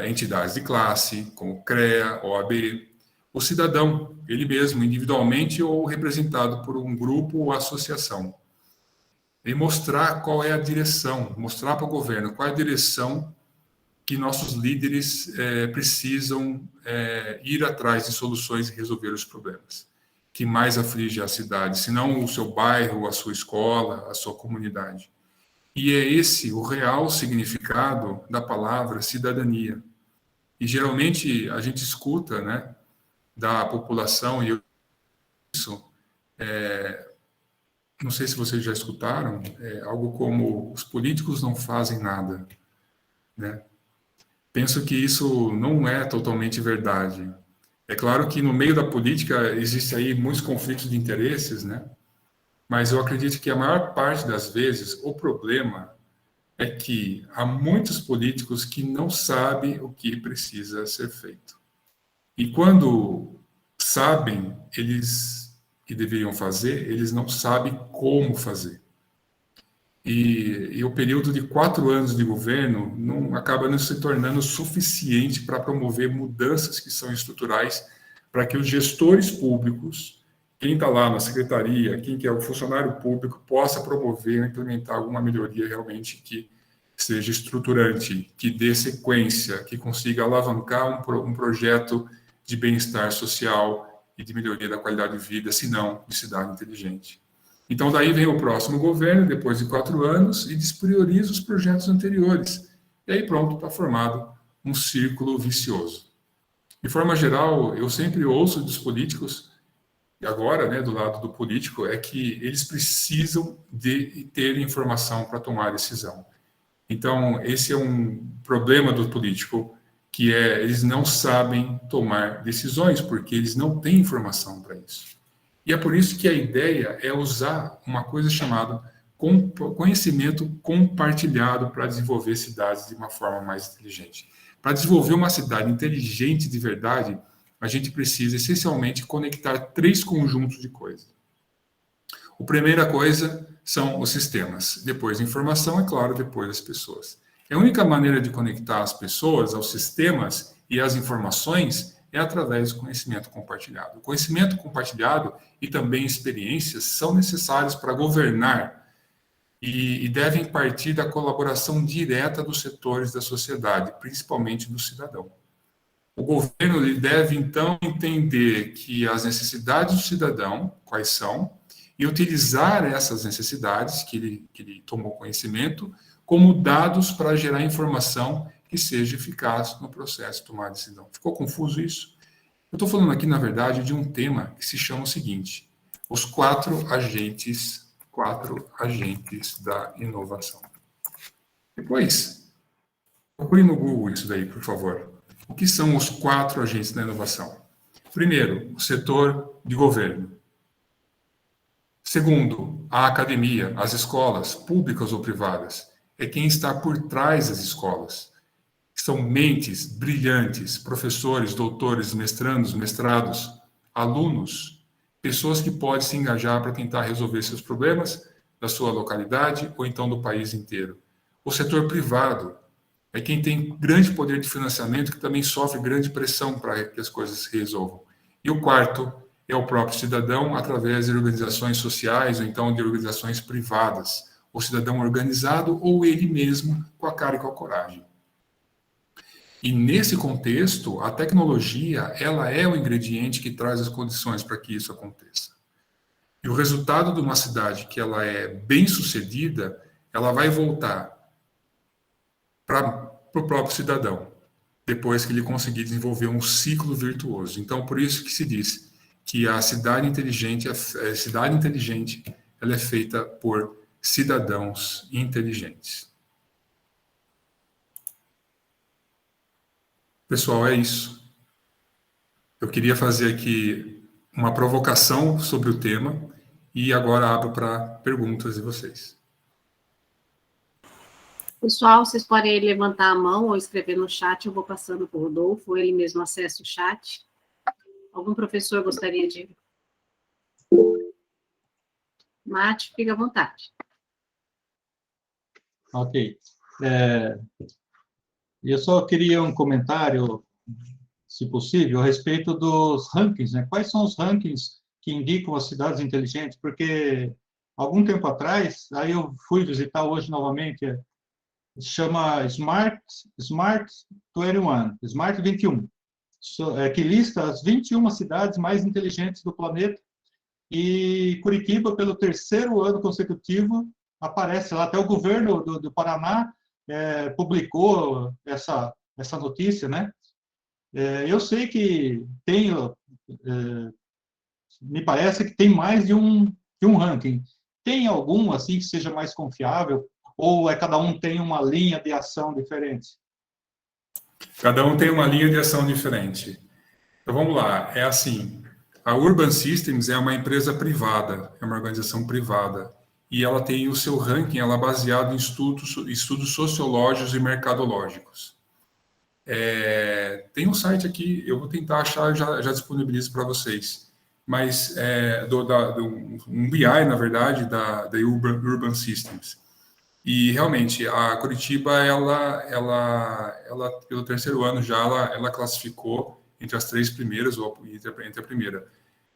entidades de classe, como CREA, OAB, o cidadão, ele mesmo, individualmente ou representado por um grupo ou associação. E mostrar qual é a direção, mostrar para o governo qual é a direção que nossos líderes precisam ir atrás de soluções e resolver os problemas que mais aflige a cidade, se não o seu bairro, a sua escola, a sua comunidade. E é esse o real significado da palavra cidadania. E geralmente a gente escuta, né, da população, e isso, não sei se vocês já escutaram, algo como os políticos não fazem nada, né? Penso que isso não é totalmente verdade. É claro que no meio da política existe aí muitos conflitos de interesses, né? Mas eu acredito que a maior parte das vezes o problema é que há muitos políticos que não sabem o que precisa ser feito. E quando sabem eles que deveriam fazer, eles não sabem como fazer. E o período de 4 anos de governo acaba não se tornando suficiente para promover mudanças que são estruturais para que os gestores públicos, quem está lá na secretaria, quem que é o funcionário público, possa promover ou implementar alguma melhoria realmente que seja estruturante, que dê sequência, que consiga alavancar um projeto de bem-estar social e de melhoria da qualidade de vida, se não de cidade inteligente. Então, daí vem o próximo governo, depois de 4 anos, e desprioriza os projetos anteriores. E aí, pronto, está formado um círculo vicioso. De forma geral, eu sempre ouço dos políticos, e agora, né, do lado do político, é que eles precisam de ter informação para tomar decisão. Então, esse é um problema do político, que eles não sabem tomar decisões, porque eles não têm informação para isso. E é por isso que a ideia é usar uma coisa chamada conhecimento compartilhado para desenvolver cidades de uma forma mais inteligente. Para desenvolver uma cidade inteligente de verdade, a gente precisa essencialmente conectar 3 conjuntos de coisas. A primeira coisa são os sistemas, depois a informação, é claro, depois as pessoas. A única maneira de conectar as pessoas aos sistemas e às informações é através do conhecimento compartilhado. O conhecimento compartilhado e também experiências são necessários para governar e devem partir da colaboração direta dos setores da sociedade, principalmente do cidadão. O governo ele deve, então, entender que as necessidades do cidadão, quais são, e utilizar essas necessidades que ele tomou conhecimento como dados para gerar informação que seja eficaz no processo de tomar decisão. Ficou confuso isso? Eu estou falando aqui, na verdade, de um tema que se chama o seguinte: os 4 agentes da inovação. Depois, procure no Google isso daí, por favor. O que são os 4 agentes da inovação? Primeiro, o setor de governo. Segundo, a academia, as escolas, públicas ou privadas. É quem está por trás das escolas. São mentes brilhantes, professores, doutores, mestrandos, mestrados, alunos, pessoas que podem se engajar para tentar resolver seus problemas da sua localidade ou então do país inteiro. O setor privado é quem tem grande poder de financiamento, que também sofre grande pressão para que as coisas se resolvam. E o quarto é o próprio cidadão, através de organizações sociais ou então de organizações privadas. O cidadão organizado ou ele mesmo, com a cara e com a coragem. E nesse contexto, a tecnologia, ela é o ingrediente que traz as condições para que isso aconteça. E o resultado de uma cidade que ela é bem-sucedida, ela vai voltar para o próprio cidadão, depois que ele conseguir desenvolver um ciclo virtuoso. Então, por isso que se diz que a cidade inteligente, ela é feita por cidadãos inteligentes. Pessoal, é isso. Eu queria fazer aqui uma provocação sobre o tema E agora abro para perguntas de vocês. Pessoal, vocês podem levantar a mão ou escrever no chat, eu vou passando para o Rodolfo, ou ele mesmo acessa o chat. Algum professor gostaria de... Mate, fica à vontade. Ok. Eu só queria um comentário, se possível, a respeito dos rankings, né? Quais são os rankings que indicam as cidades inteligentes? Porque, algum tempo atrás, aí eu fui visitar hoje novamente, chama Smart 21, Smart 21, que lista as 21 cidades mais inteligentes do planeta, e Curitiba, pelo 3º ano consecutivo, aparece lá. Até o governo do Paraná publicou essa notícia, né? Eu sei que tem, me parece que tem mais de um ranking. Tem algum assim que seja mais confiável? Ou cada um tem uma linha de ação diferente? Cada um tem uma linha de ação diferente. Então, vamos lá. É assim, a Urban Systems é uma empresa privada, é uma organização privada, e ela tem o seu ranking, ela é baseado em estudos sociológicos e mercadológicos. Tem um site aqui, eu vou tentar achar, já disponibilizo para vocês, mas um BI, na verdade, da Urban Systems. E realmente a Curitiba, ela pelo 3º ano já ela classificou entre as 3 primeiras ou entre a primeira.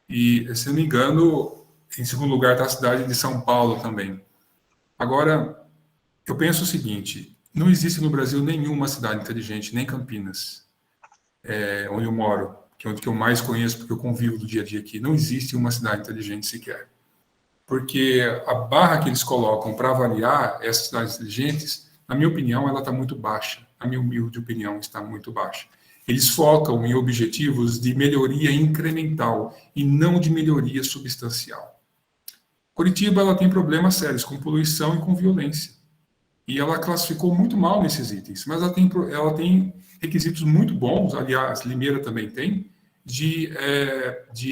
E, se não me engano, em 2º lugar está a cidade de São Paulo também. Agora, eu penso o seguinte: não existe no Brasil nenhuma cidade inteligente, nem Campinas, onde eu moro, que é onde eu mais conheço, porque eu convivo do dia a dia aqui. Não existe uma cidade inteligente sequer. Porque a barra que eles colocam para avaliar essas cidades inteligentes, na minha opinião, ela está muito baixa. A minha humilde opinião está muito baixa. Eles focam em objetivos de melhoria incremental e não de melhoria substancial. Curitiba, ela tem problemas sérios com poluição e com violência. E ela classificou muito mal nesses itens, mas ela tem requisitos muito bons, aliás, Limeira também tem, de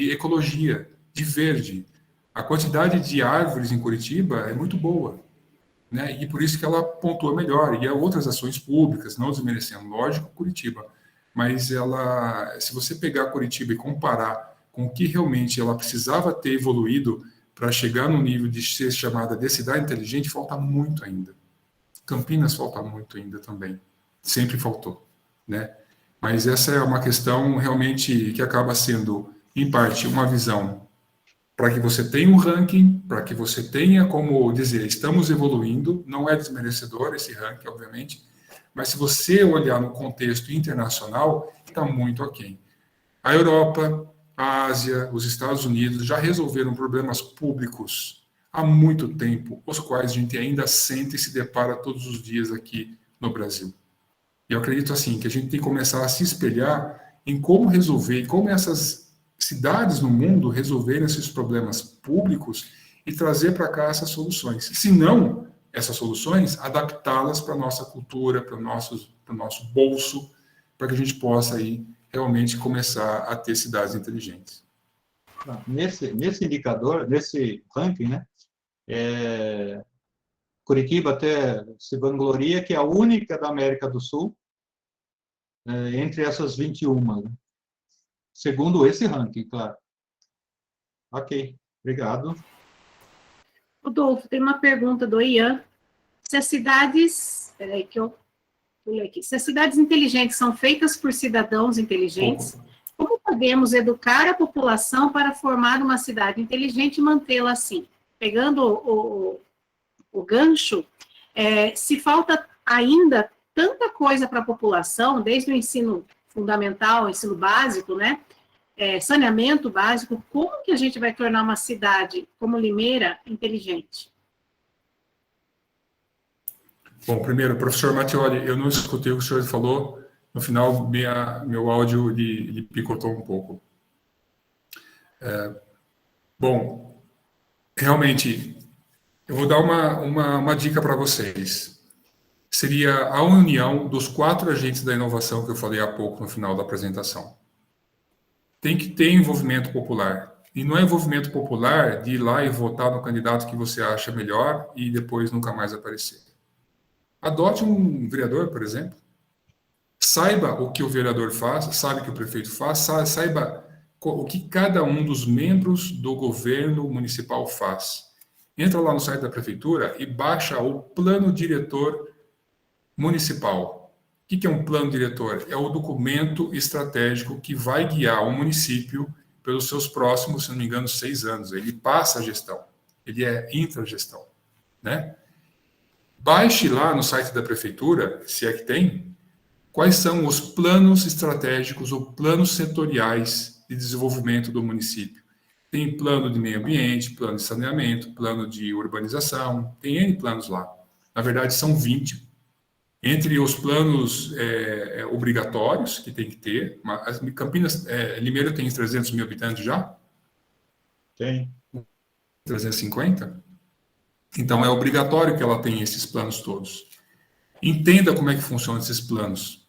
ecologia, de verde. A quantidade de árvores em Curitiba é muito boa, né? E por isso que ela pontua melhor. E há outras ações públicas, não desmerecendo, lógico, Curitiba. Mas se você pegar Curitiba e comparar com o que realmente ela precisava ter evoluído para chegar no nível de ser chamada de cidade inteligente, falta muito ainda. Campinas falta muito ainda também. Sempre faltou, né? Mas essa é uma questão realmente que acaba sendo, em parte, uma visão para que você tenha um ranking, para que você tenha como dizer, estamos evoluindo, não é desmerecedor esse ranking, obviamente, mas se você olhar no contexto internacional, está muito aquém. A Europa, a Ásia, os Estados Unidos já resolveram problemas públicos há muito tempo, os quais a gente ainda sente e se depara todos os dias aqui no Brasil. E eu acredito assim, que a gente tem que começar a se espelhar em como resolver, como essas cidades no mundo resolverem esses problemas públicos e trazer para cá essas soluções. Se não, essas soluções, adaptá-las para a nossa cultura, para o nosso bolso, para que a gente possa aí realmente começar a ter cidades inteligentes. Nesse indicador, nesse ranking, né, Curitiba até se vangloria que é a única da América do Sul entre essas 21, né? Segundo esse ranking, claro. Ok, obrigado. Rodolfo, tem uma pergunta do Ian. Se as cidades... Peraí que eu pulei aqui. Se as cidades inteligentes são feitas por cidadãos inteligentes, como podemos educar a população para formar uma cidade inteligente e mantê-la assim? Pegando o gancho, se falta ainda tanta coisa para a população, desde o ensino fundamental, ensino básico, né? Saneamento básico, como que a gente vai tornar uma cidade como Limeira inteligente? Bom, primeiro, professor Mattioli, eu não escutei o que o senhor falou. No final, meu áudio ele picotou um pouco. Bom, realmente, eu vou dar uma dica para vocês. Seria a união dos 4 agentes da inovação que eu falei há pouco no final da apresentação. Tem que ter envolvimento popular. E não é envolvimento popular de ir lá e votar no candidato que você acha melhor e depois nunca mais aparecer. Adote um vereador, por exemplo. Saiba o que o vereador faz, saiba o que o prefeito faz, saiba o que cada um dos membros do governo municipal faz. Entra lá no site da prefeitura e baixa o plano diretor municipal. O que é um plano diretor? É o documento estratégico que vai guiar o município pelos seus próximos, se não me engano, 6 anos. Ele passa a gestão, ele é intragestão, né? Baixe lá no site da prefeitura, se é que tem, quais são os planos estratégicos ou planos setoriais de desenvolvimento do município. Tem plano de meio ambiente, plano de saneamento, plano de urbanização, tem N planos lá. Na verdade, são 20. Entre os planos obrigatórios, que tem que ter, Campinas, Limeira tem 300 mil habitantes já? Tem. 350? Então, é obrigatório que ela tenha esses planos todos. Entenda como é que funcionam esses planos.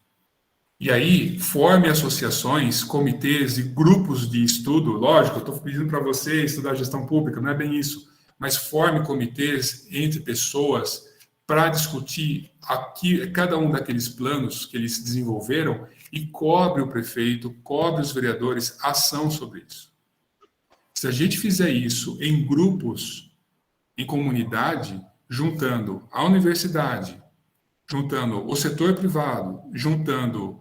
E aí, forme associações, comitês e grupos de estudo. Lógico, eu estou pedindo para você estudar gestão pública, não é bem isso. Mas forme comitês entre pessoas para discutir cada um daqueles planos que eles desenvolveram e cobre o prefeito, cobre os vereadores ação sobre isso. Se a gente fizer isso em grupos, em comunidade, juntando a universidade, juntando o setor privado, juntando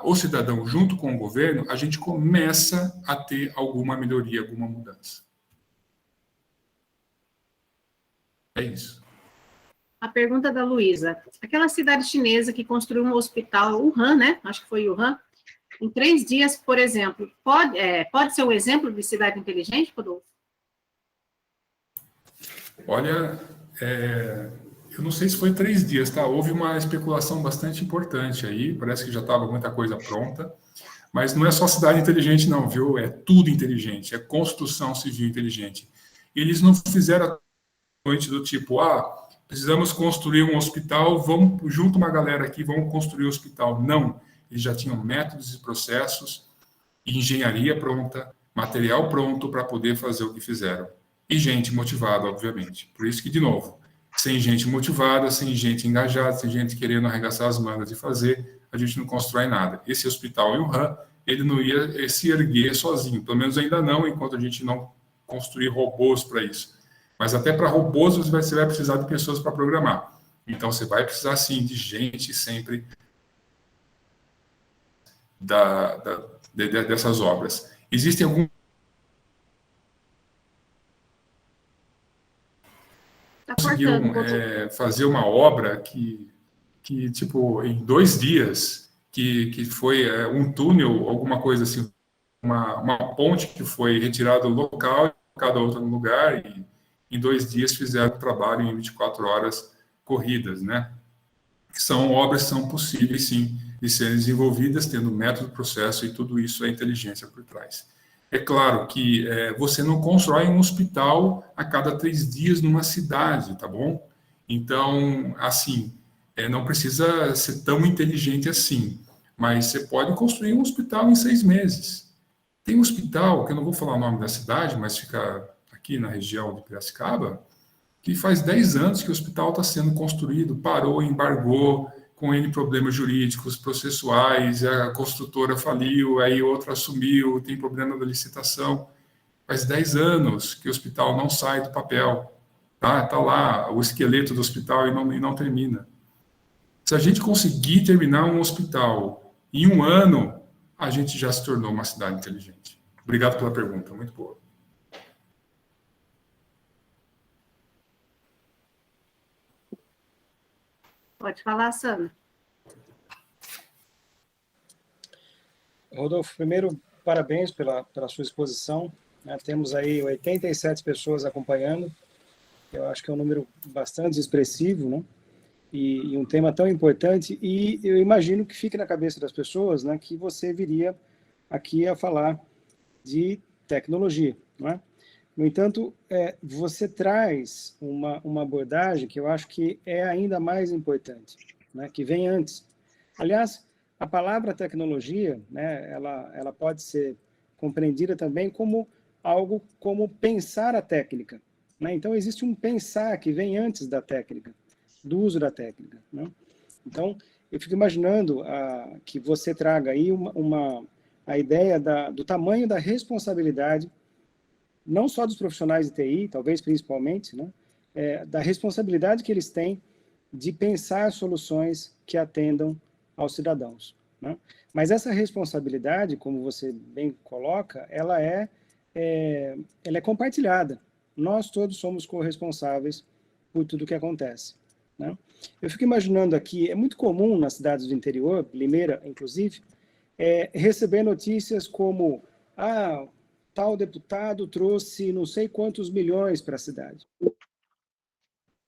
o cidadão junto com o governo, a gente começa a ter alguma melhoria, alguma mudança. É isso. A pergunta da Luísa. Aquela cidade chinesa que construiu um hospital, Wuhan, né? Acho que foi Wuhan. Em 3 dias, por exemplo, pode ser um exemplo de cidade inteligente, Rodolfo? Olha, eu não sei se foi 3 dias, tá? Houve uma especulação bastante importante aí, parece que já estava muita coisa pronta, mas não é só cidade inteligente não, viu? É tudo inteligente, é construção civil inteligente. Eles não fizeram a noite do tipo, precisamos construir um hospital, vamos junto uma galera aqui, vamos construir um hospital. Não, eles já tinham métodos e processos, engenharia pronta, material pronto para poder fazer o que fizeram. E gente motivada, obviamente. Por isso que, de novo, sem gente motivada, sem gente engajada, sem gente querendo arregaçar as mangas e fazer, a gente não constrói nada. Esse hospital em Wuhan, ele não ia se erguer sozinho, pelo menos ainda não, enquanto a gente não construir robôs para isso. Mas até para robôs você vai precisar de pessoas para programar. Então você vai precisar, sim, de gente sempre dessas obras. Existem alguns... conseguiram fazer uma obra que tipo, em 2 dias, que foi um túnel, alguma coisa assim, uma ponte que foi retirada do local, cada outra no lugar, e em 2 dias fizeram o trabalho em 24 horas corridas, né? São obras que são possíveis, sim, de serem desenvolvidas, tendo método, processo e tudo isso é inteligência por trás. É claro que você não constrói um hospital a cada 3 dias numa cidade, tá bom? Então, assim, não precisa ser tão inteligente assim, mas você pode construir um hospital em 6 meses. Tem um hospital, que eu não vou falar o nome da cidade, mas fica aqui na região de Piracicaba, que faz 10 anos que o hospital está sendo construído, parou, embargou, com N problemas jurídicos, processuais, a construtora faliu, aí outra assumiu, tem problema da licitação. Faz 10 anos que o hospital não sai do papel. Tá lá o esqueleto do hospital e não termina. Se a gente conseguir terminar um hospital em 1 ano, a gente já se tornou uma cidade inteligente. Obrigado pela pergunta, muito boa. Pode falar, Sandra. Rodolfo, primeiro, parabéns pela sua exposição. Temos aí 87 pessoas acompanhando. Eu acho que é um número bastante expressivo, né? E um tema tão importante. E eu imagino que fique na cabeça das pessoas, né, que você viria aqui a falar de tecnologia, não é? No entanto, você traz uma abordagem que eu acho que é ainda mais importante, né, que vem antes. Aliás, a palavra tecnologia, né, ela pode ser compreendida também como algo como pensar a técnica, né? Então, existe um pensar que vem antes da técnica, do uso da técnica, né? Então, eu fico imaginando que você traga aí a ideia do tamanho da responsabilidade, não só dos profissionais de TI, talvez principalmente, né? Da responsabilidade que eles têm de pensar soluções que atendam aos cidadãos, né? Mas essa responsabilidade, como você bem coloca, ela é compartilhada. Nós todos somos corresponsáveis por tudo que acontece, né? Eu fico imaginando aqui, é muito comum nas cidades do interior, Limeira, inclusive, receber notícias como, tal deputado trouxe não sei quantos milhões para a cidade.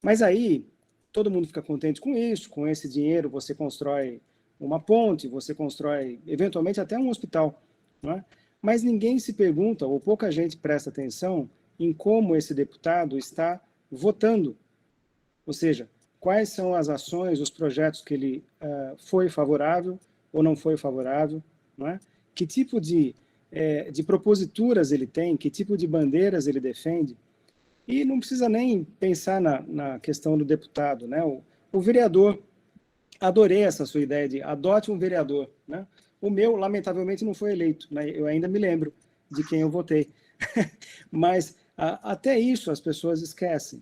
Mas aí, todo mundo fica contente com isso, com esse dinheiro você constrói uma ponte, você constrói, eventualmente, até um hospital, não é? Mas ninguém se pergunta, ou pouca gente presta atenção, em como esse deputado está votando. Ou seja, quais são as ações, os projetos que ele foi favorável ou não foi favorável, não é? Que tipo de proposituras ele tem, que tipo de bandeiras ele defende. E não precisa nem pensar na questão do deputado, né? O vereador, adorei essa sua ideia de adote um vereador, né? O meu, lamentavelmente, não foi eleito, né? Eu ainda me lembro de quem eu votei. Mas até isso as pessoas esquecem.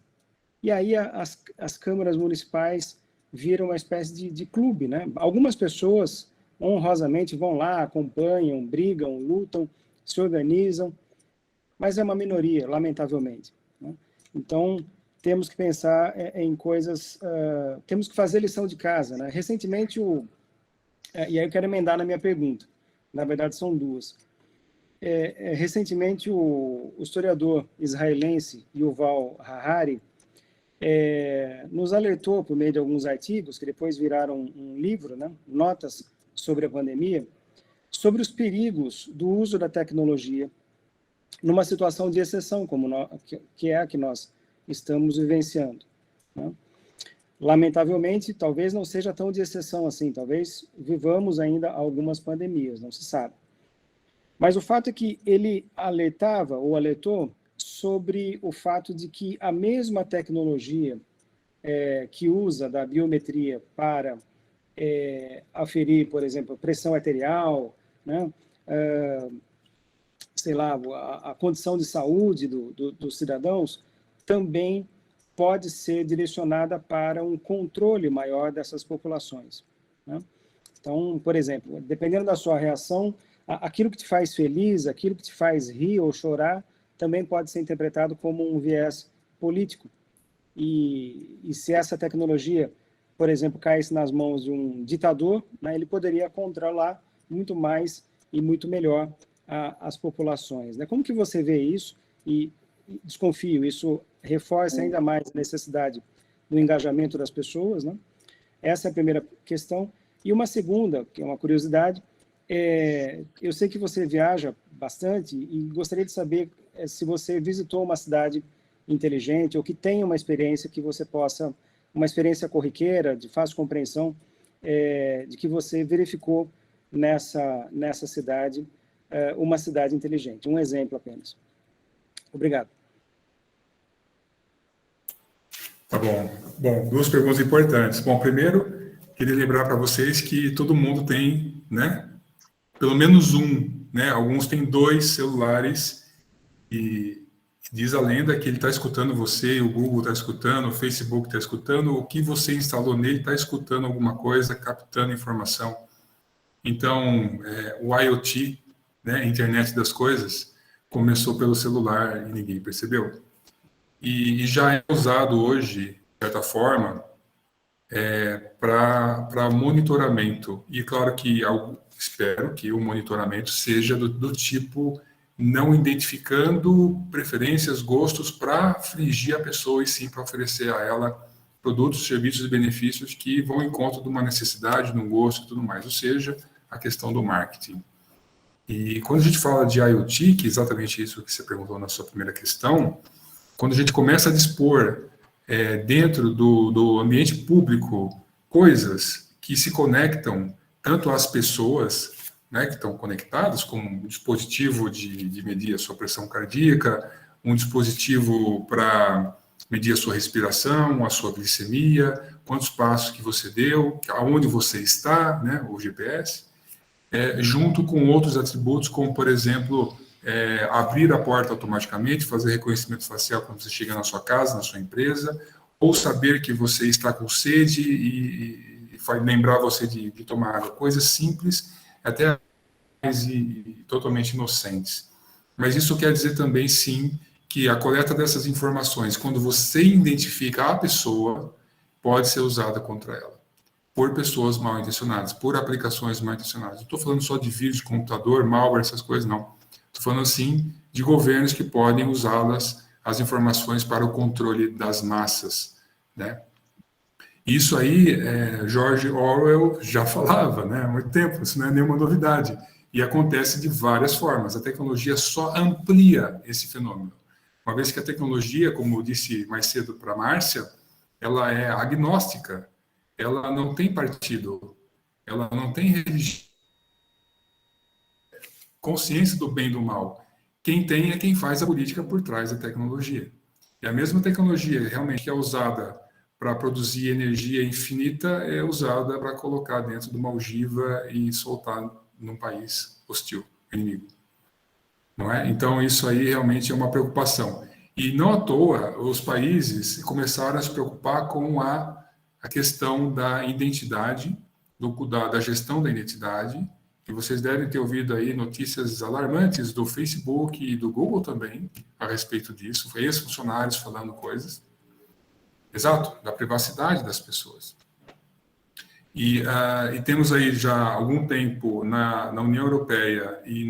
E aí as câmaras municipais viram uma espécie de clube, né? Algumas pessoas honrosamente vão lá, acompanham, brigam, lutam, se organizam, mas é uma minoria, lamentavelmente, né? Então, temos que pensar em coisas, temos que fazer lição de casa, né? Recentemente, e aí eu quero emendar na minha pergunta, na verdade são duas. Recentemente, o historiador israelense Yuval Harari nos alertou, por meio de alguns artigos, que depois viraram um livro, né? Notas sobre a pandemia, sobre os perigos do uso da tecnologia numa situação de exceção, que é a que nós estamos vivenciando, né? Lamentavelmente, talvez não seja tão de exceção assim, talvez vivamos ainda algumas pandemias, não se sabe. Mas o fato é que ele alertou sobre o fato de que a mesma tecnologia que usa da biometria para aferir, por exemplo, pressão arterial, né? Sei lá, a condição de saúde dos cidadãos, também pode ser direcionada para um controle maior dessas populações, né? Então, por exemplo, dependendo da sua reação, aquilo que te faz feliz, aquilo que te faz rir ou chorar, também pode ser interpretado como um viés político. E se essa tecnologia, por exemplo, caísse nas mãos de um ditador, né, ele poderia controlar muito mais e muito melhor as populações, né? Como que você vê isso? E desconfio, isso reforça ainda mais a necessidade do engajamento das pessoas, né? Essa é a primeira questão. E uma segunda, que é uma curiosidade, eu sei que você viaja bastante e gostaria de saber se você visitou uma cidade inteligente ou que tenha uma experiência que você possa, uma experiência corriqueira, de fácil compreensão, de que você verificou nessa cidade, uma cidade inteligente. Um exemplo apenas. Obrigado. Tá bom. Bom, duas perguntas importantes. Bom, primeiro, queria lembrar para vocês que todo mundo tem, né, pelo menos um, né, alguns têm 2 celulares e diz a lenda que ele está escutando você, o Google está escutando, o Facebook está escutando, o que você instalou nele está escutando alguma coisa, captando informação. Então, o IoT, né, Internet das Coisas, começou pelo celular e ninguém percebeu. E já é usado hoje, de certa forma, para monitoramento. E claro que espero que o monitoramento seja do tipo não identificando preferências, gostos para afligir a pessoa e sim para oferecer a ela produtos, serviços e benefícios que vão em conta de uma necessidade, de um gosto e tudo mais, ou seja, a questão do marketing. E quando a gente fala de IoT, que é exatamente isso que você perguntou na sua primeira questão, quando a gente começa a dispor dentro do ambiente público coisas que se conectam tanto às pessoas né, que estão conectados, como um dispositivo de medir a sua pressão cardíaca, um dispositivo para medir a sua respiração, a sua glicemia, quantos passos que você deu, aonde você está, né, o GPS, junto com outros atributos, como, por exemplo, abrir a porta automaticamente, fazer reconhecimento facial quando você chega na sua casa, na sua empresa, ou saber que você está com sede e lembrar você de tomar água. Coisas simples, até e totalmente inocentes. Mas isso quer dizer também, sim, que a coleta dessas informações, quando você identifica a pessoa, pode ser usada contra ela, por pessoas mal intencionadas, por aplicações mal intencionadas. Não estou falando só de vírus de computador, malware, essas coisas, não. Estou falando, assim, de governos que podem usá-las, as informações, para o controle das massas, né? Isso aí, George Orwell já falava, né, há muito tempo, isso não é nenhuma novidade. E acontece de várias formas. A tecnologia só amplia esse fenômeno. Uma vez que a tecnologia, como eu disse mais cedo para a Márcia, ela é agnóstica, ela não tem partido, ela não tem religião, consciência do bem e do mal. Quem tem é quem faz a política por trás da tecnologia. E a mesma tecnologia realmente que é usada para produzir energia infinita é usada para colocar dentro de uma ogiva e soltar num país hostil, inimigo. Não é? Então, isso aí realmente é uma preocupação. E não à toa, os países começaram a se preocupar com a questão da identidade, da gestão da identidade, e vocês devem ter ouvido aí notícias alarmantes do Facebook e do Google também, a respeito disso, ex-funcionários falando coisas. Exato, da privacidade das pessoas. E temos aí já há algum tempo na União Europeia e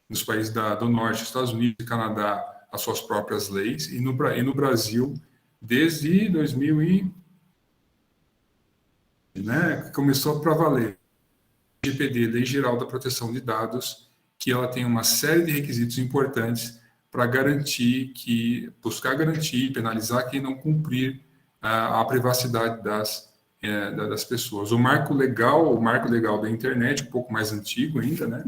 nos países do Norte, Estados Unidos e Canadá, as suas próprias leis, e no Brasil, desde 2000 né, que começou para valer, a LGPD, Lei Geral da Proteção de Dados, que ela tem uma série de requisitos importantes para buscar garantir e penalizar quem não cumprir a privacidade das pessoas. O marco legal da internet, um pouco mais antigo ainda, né,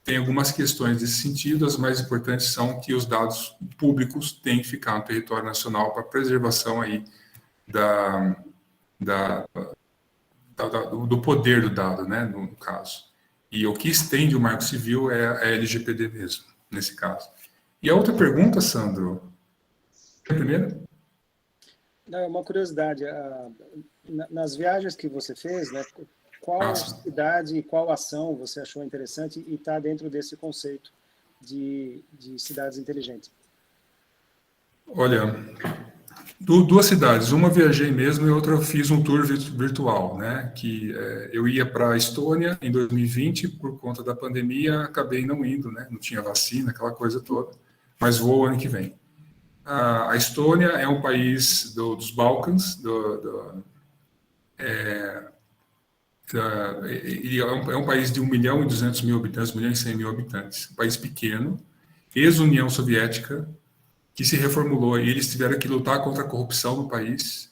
tem algumas questões desse sentido. As mais importantes são que os dados públicos têm que ficar no território nacional para preservação aí do poder do dado, né, no caso. E o que estende o Marco Civil é a LGPD mesmo, nesse caso. E a outra pergunta, Sandro? A primeira? Não, é uma curiosidade. Nas viagens que você fez, né, qual cidade e qual ação você achou interessante e está dentro desse conceito de cidades inteligentes? Olha, duas cidades. Uma viajei mesmo e outra eu fiz um tour virtual, né? Que eu ia para a Estônia em 2020, por conta da pandemia, acabei não indo, né? Não tinha vacina, aquela coisa toda. Mas vou ano que vem. A Estônia é um país dos Balcãs, ele é um país de 1.200.000 habitantes, 1.100.000 habitantes, um país pequeno, ex-União Soviética, que se reformulou, e eles tiveram que lutar contra a corrupção no país,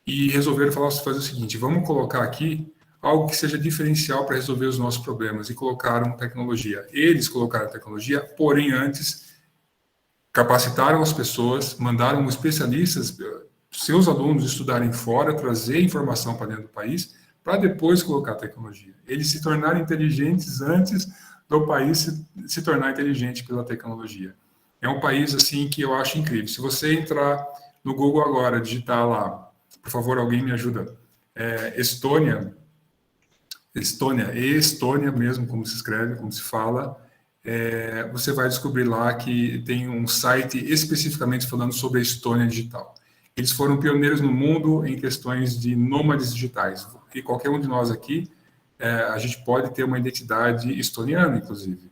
e resolveram fazer o seguinte: vamos colocar aqui algo que seja diferencial para resolver os nossos problemas, e colocaram tecnologia. Eles colocaram tecnologia, porém antes capacitaram as pessoas, mandaram especialistas, seus alunos estudarem fora, trazer informação para dentro do país, para depois colocar tecnologia. Eles se tornaram inteligentes antes do país se tornar inteligente pela tecnologia. É um país, assim, que eu acho incrível. Se você entrar no Google agora, digitar lá, por favor, alguém me ajuda, Estônia mesmo, como se escreve, como se fala, você vai descobrir lá que tem um site especificamente falando sobre a Estônia digital. Eles foram pioneiros no mundo em questões de nômades digitais. E qualquer um de nós aqui, a gente pode ter uma identidade estoniana, inclusive.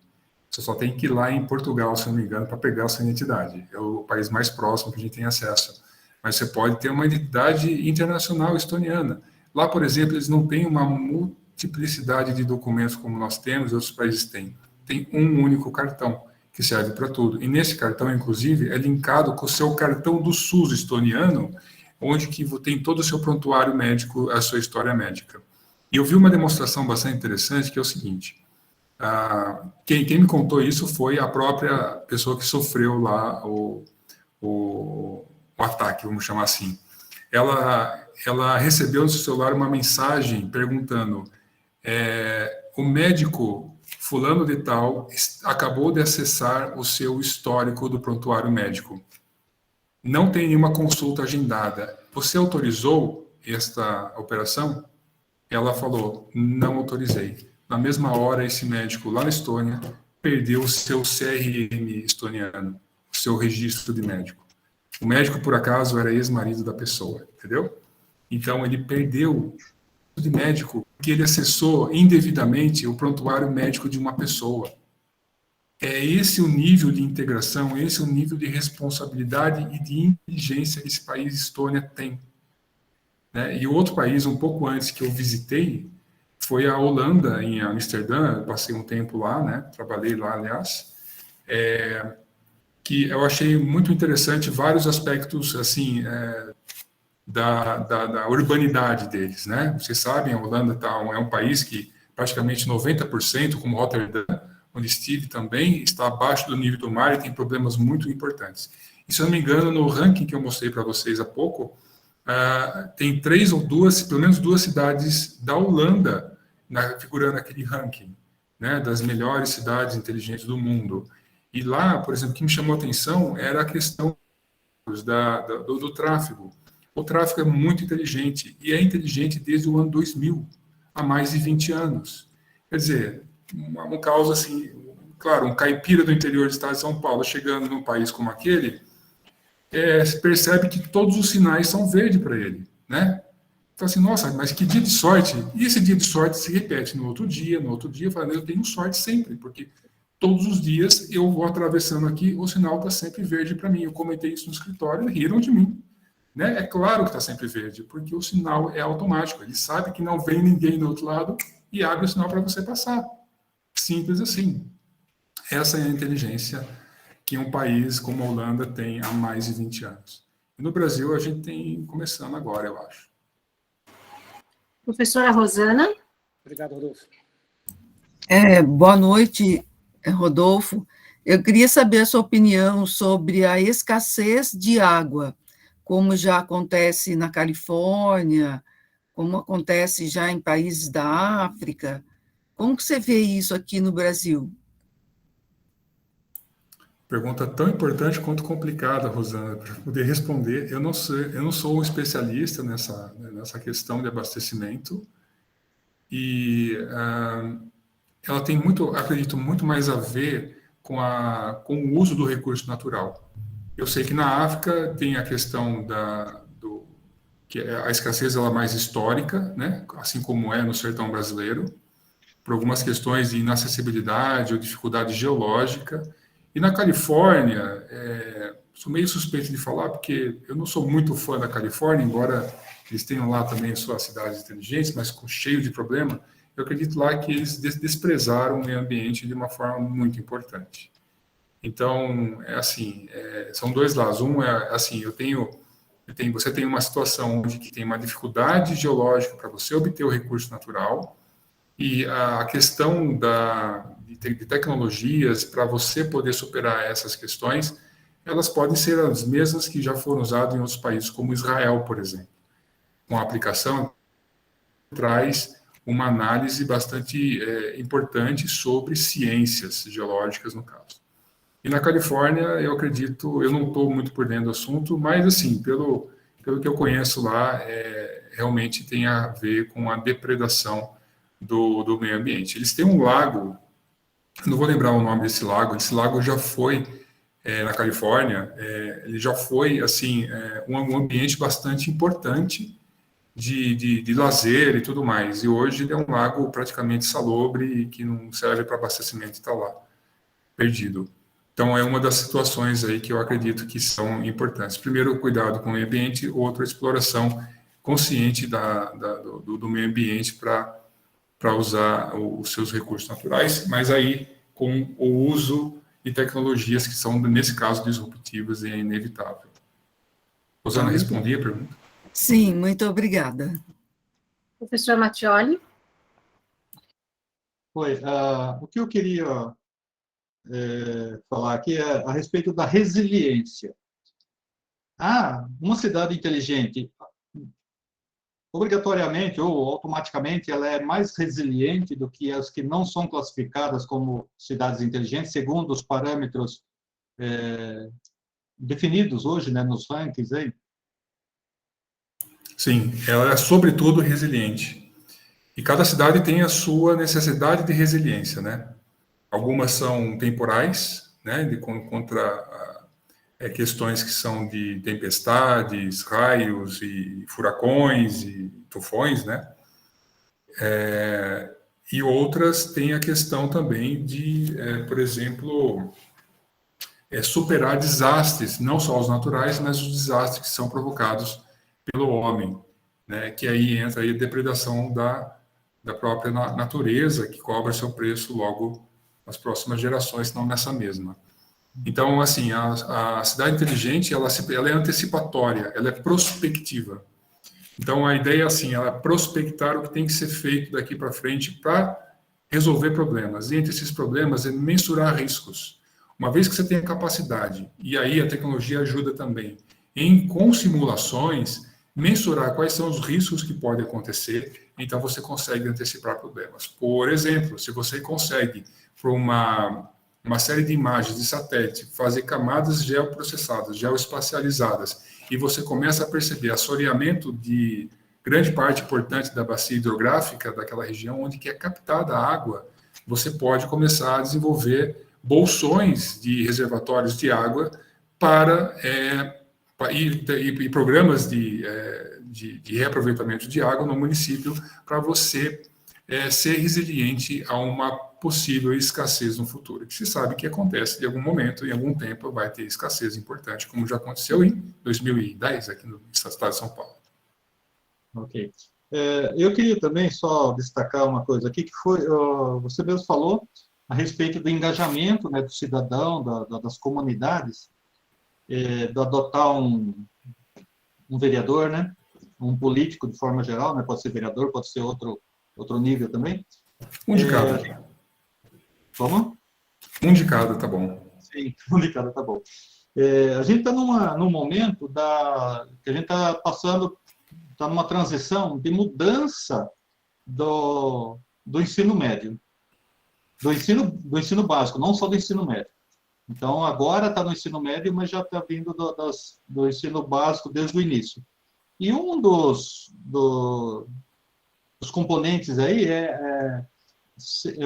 Você só tem que ir lá em Portugal, se não me engano, para pegar a sua identidade. É o país mais próximo que a gente tem acesso. Mas você pode ter uma identidade internacional estoniana. Lá, por exemplo, eles não têm uma multiplicidade de documentos como nós temos, outros países têm. Tem um único cartão, que serve para tudo. E nesse cartão, inclusive, é linkado com o seu cartão do SUS estoniano, onde que tem todo o seu prontuário médico, a sua história médica. E eu vi uma demonstração bastante interessante, que é o seguinte: Quem me contou isso foi a própria pessoa que sofreu lá o ataque, vamos chamar assim. Ela recebeu no seu celular uma mensagem perguntando: o médico fulano de tal acabou de acessar o seu histórico do prontuário médico. Não tem nenhuma consulta agendada. Você autorizou esta operação? Ela falou: não autorizei. Na mesma hora, esse médico lá na Estônia perdeu o seu CRM estoniano, o seu registro de médico. O médico, por acaso, era ex-marido da pessoa, entendeu? Então, ele perdeu o de médico porque ele acessou indevidamente o prontuário médico de uma pessoa. É esse o nível de integração, esse o nível de responsabilidade e de inteligência que esse país, Estônia, tem. Né? E outro país, um pouco antes que eu visitei, foi a Holanda, em Amsterdã. Eu passei um tempo lá, né? Trabalhei lá, aliás. Que eu achei muito interessante vários aspectos, assim, da urbanidade deles, né? Vocês sabem, a Holanda é um país que praticamente 90%, como Rotterdam, onde estive também, está abaixo do nível do mar e tem problemas muito importantes. E, se eu não me engano, no ranking que eu mostrei para vocês há pouco, tem 3 ou 2, pelo menos 2 cidades da Holanda figurando naquele ranking, né, das melhores cidades inteligentes do mundo. E lá, por exemplo, o que me chamou a atenção era a questão do tráfego. O tráfego é muito inteligente, e é inteligente desde o ano 2000, há mais de 20 anos. Quer dizer, um caso assim, claro, um caipira do interior do estado de São Paulo chegando num país como aquele, se percebe que todos os sinais são verdes para ele, né? Então, assim, nossa, mas que dia de sorte! E esse dia de sorte se repete no outro dia, falando, eu tenho sorte sempre, porque todos os dias eu vou atravessando aqui, o sinal está sempre verde para mim. Eu comentei isso no escritório, riram de mim. Né? É claro que está sempre verde, porque o sinal é automático. Ele sabe que não vem ninguém do outro lado e abre o sinal para você passar. Simples assim. Essa é a inteligência que um país como a Holanda tem há mais de 20 anos. E no Brasil, a gente tem começando agora, eu acho. Professora Rosana. Obrigado, Rodolfo. Boa noite, Rodolfo. Eu queria saber a sua opinião sobre a escassez de água, como já acontece na Califórnia, como acontece já em países da África. Como que você vê isso aqui no Brasil? Pergunta tão importante quanto complicada, Rosana, para poder responder. Eu não sou um especialista nessa questão de abastecimento, e ela tem acredito, muito mais a ver com o uso do recurso natural. Eu sei que na África tem a questão que a escassez ela é mais histórica, né? Assim como é no sertão brasileiro, por algumas questões de inacessibilidade ou dificuldade geológica. E na Califórnia, sou meio suspeito de falar, porque eu não sou muito fã da Califórnia, embora eles tenham lá também suas cidades inteligentes, mas cheio de problema. Eu acredito lá que eles desprezaram o meio ambiente de uma forma muito importante. Então, são dois lados. Um é assim, você tem uma situação onde que tem uma dificuldade geológica para você obter o recurso natural, e a questão de tecnologias para você poder superar essas questões, elas podem ser as mesmas que já foram usadas em outros países, como Israel, por exemplo. Uma aplicação traz uma análise bastante importante sobre ciências geológicas, no caso. E na Califórnia, eu acredito, eu não estou muito por dentro do assunto, mas, assim, pelo que eu conheço lá, realmente tem a ver com a depredação do meio ambiente. Eles têm um lago, não vou lembrar o nome desse lago, esse lago já foi, na Califórnia, ele já foi, assim, um ambiente bastante importante de lazer e tudo mais, e hoje ele é um lago praticamente salobre e que não serve para abastecimento, está lá, perdido. Então, é uma das situações aí que eu acredito que são importantes. Primeiro, o cuidado com o meio ambiente, outro, a exploração consciente do meio ambiente para usar os seus recursos naturais, mas aí com o uso de tecnologias que são, nesse caso, disruptivas e é inevitável. Rosana, respondi a pergunta? Sim, muito obrigada. Professor Mattioli. Oi, o que eu queria falar aqui é a respeito da resiliência. Uma cidade inteligente, obrigatoriamente ou automaticamente, ela é mais resiliente do que as que não são classificadas como cidades inteligentes, segundo os parâmetros definidos hoje, né, nos rankings aí? Sim, ela é sobretudo resiliente. E cada cidade tem a sua necessidade de resiliência, né? Algumas são temporais, né, contra questões que são de tempestades, raios e furacões e tufões, né? E outras têm a questão também de, por exemplo, superar desastres, não só os naturais, mas os desastres que são provocados pelo homem, né? Que aí entra aí a depredação da própria natureza, que cobra seu preço logo nas próximas gerações, não nessa mesma. Então, assim, a cidade inteligente, ela é antecipatória, ela é prospectiva. Então, a ideia é assim, ela é prospectar o que tem que ser feito daqui para frente para resolver problemas. E entre esses problemas é mensurar riscos. Uma vez que você tem a capacidade, e aí a tecnologia ajuda também, com simulações, mensurar quais são os riscos que podem acontecer, então você consegue antecipar problemas. Por exemplo, se você consegue, por uma série de imagens de satélite, fazer camadas geoprocessadas, geoespacializadas, e você começa a perceber assoreamento de grande parte importante da bacia hidrográfica daquela região onde que é captada a água, você pode começar a desenvolver bolsões de reservatórios de água e programas de reaproveitamento de água no município para você ser resiliente a uma possível escassez no futuro. Que se sabe que acontece de algum momento, em algum tempo, vai ter escassez importante, como já aconteceu em 2010, aqui no estado de São Paulo. Ok. Eu queria também só destacar uma coisa aqui, que foi, você mesmo falou a respeito do engajamento, né, do cidadão, das comunidades, de adotar um vereador, né, um político de forma geral, né, pode ser vereador, pode ser outro nível também. Um de cada. Como? Um de cada, tá bom. Sim, um de cada, tá bom. A gente está num momento que a gente está passando, está numa transição de mudança do ensino médio, do ensino básico, não só do ensino médio. Então, agora está no ensino médio, mas já está vindo do ensino básico desde o início. E um dos componentes aí é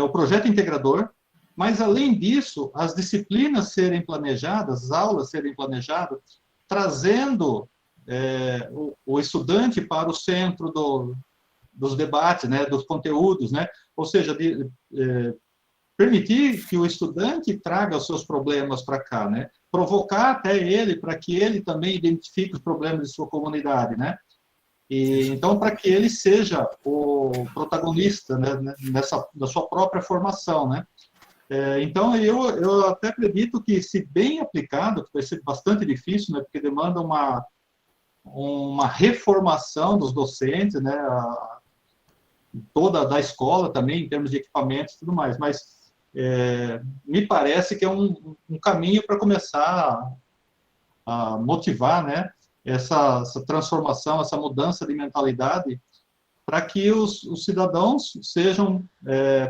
o projeto integrador, mas, além disso, as disciplinas serem planejadas, as aulas serem planejadas, trazendo o estudante para o centro dos debates, né, dos conteúdos, né? Ou seja, permitir que o estudante traga os seus problemas para cá, né? Provocar até ele, para que ele também identifique os problemas de sua comunidade, né? E, então, para que ele seja o protagonista, né, da sua própria formação, né? Então, eu até acredito que, se bem aplicado, que vai ser bastante difícil, né, porque demanda uma reformação dos docentes, né, toda da escola também, em termos de equipamentos e tudo mais, mas me parece que é um caminho para começar a motivar, né, essa transformação, essa mudança de mentalidade, para que os cidadãos sejam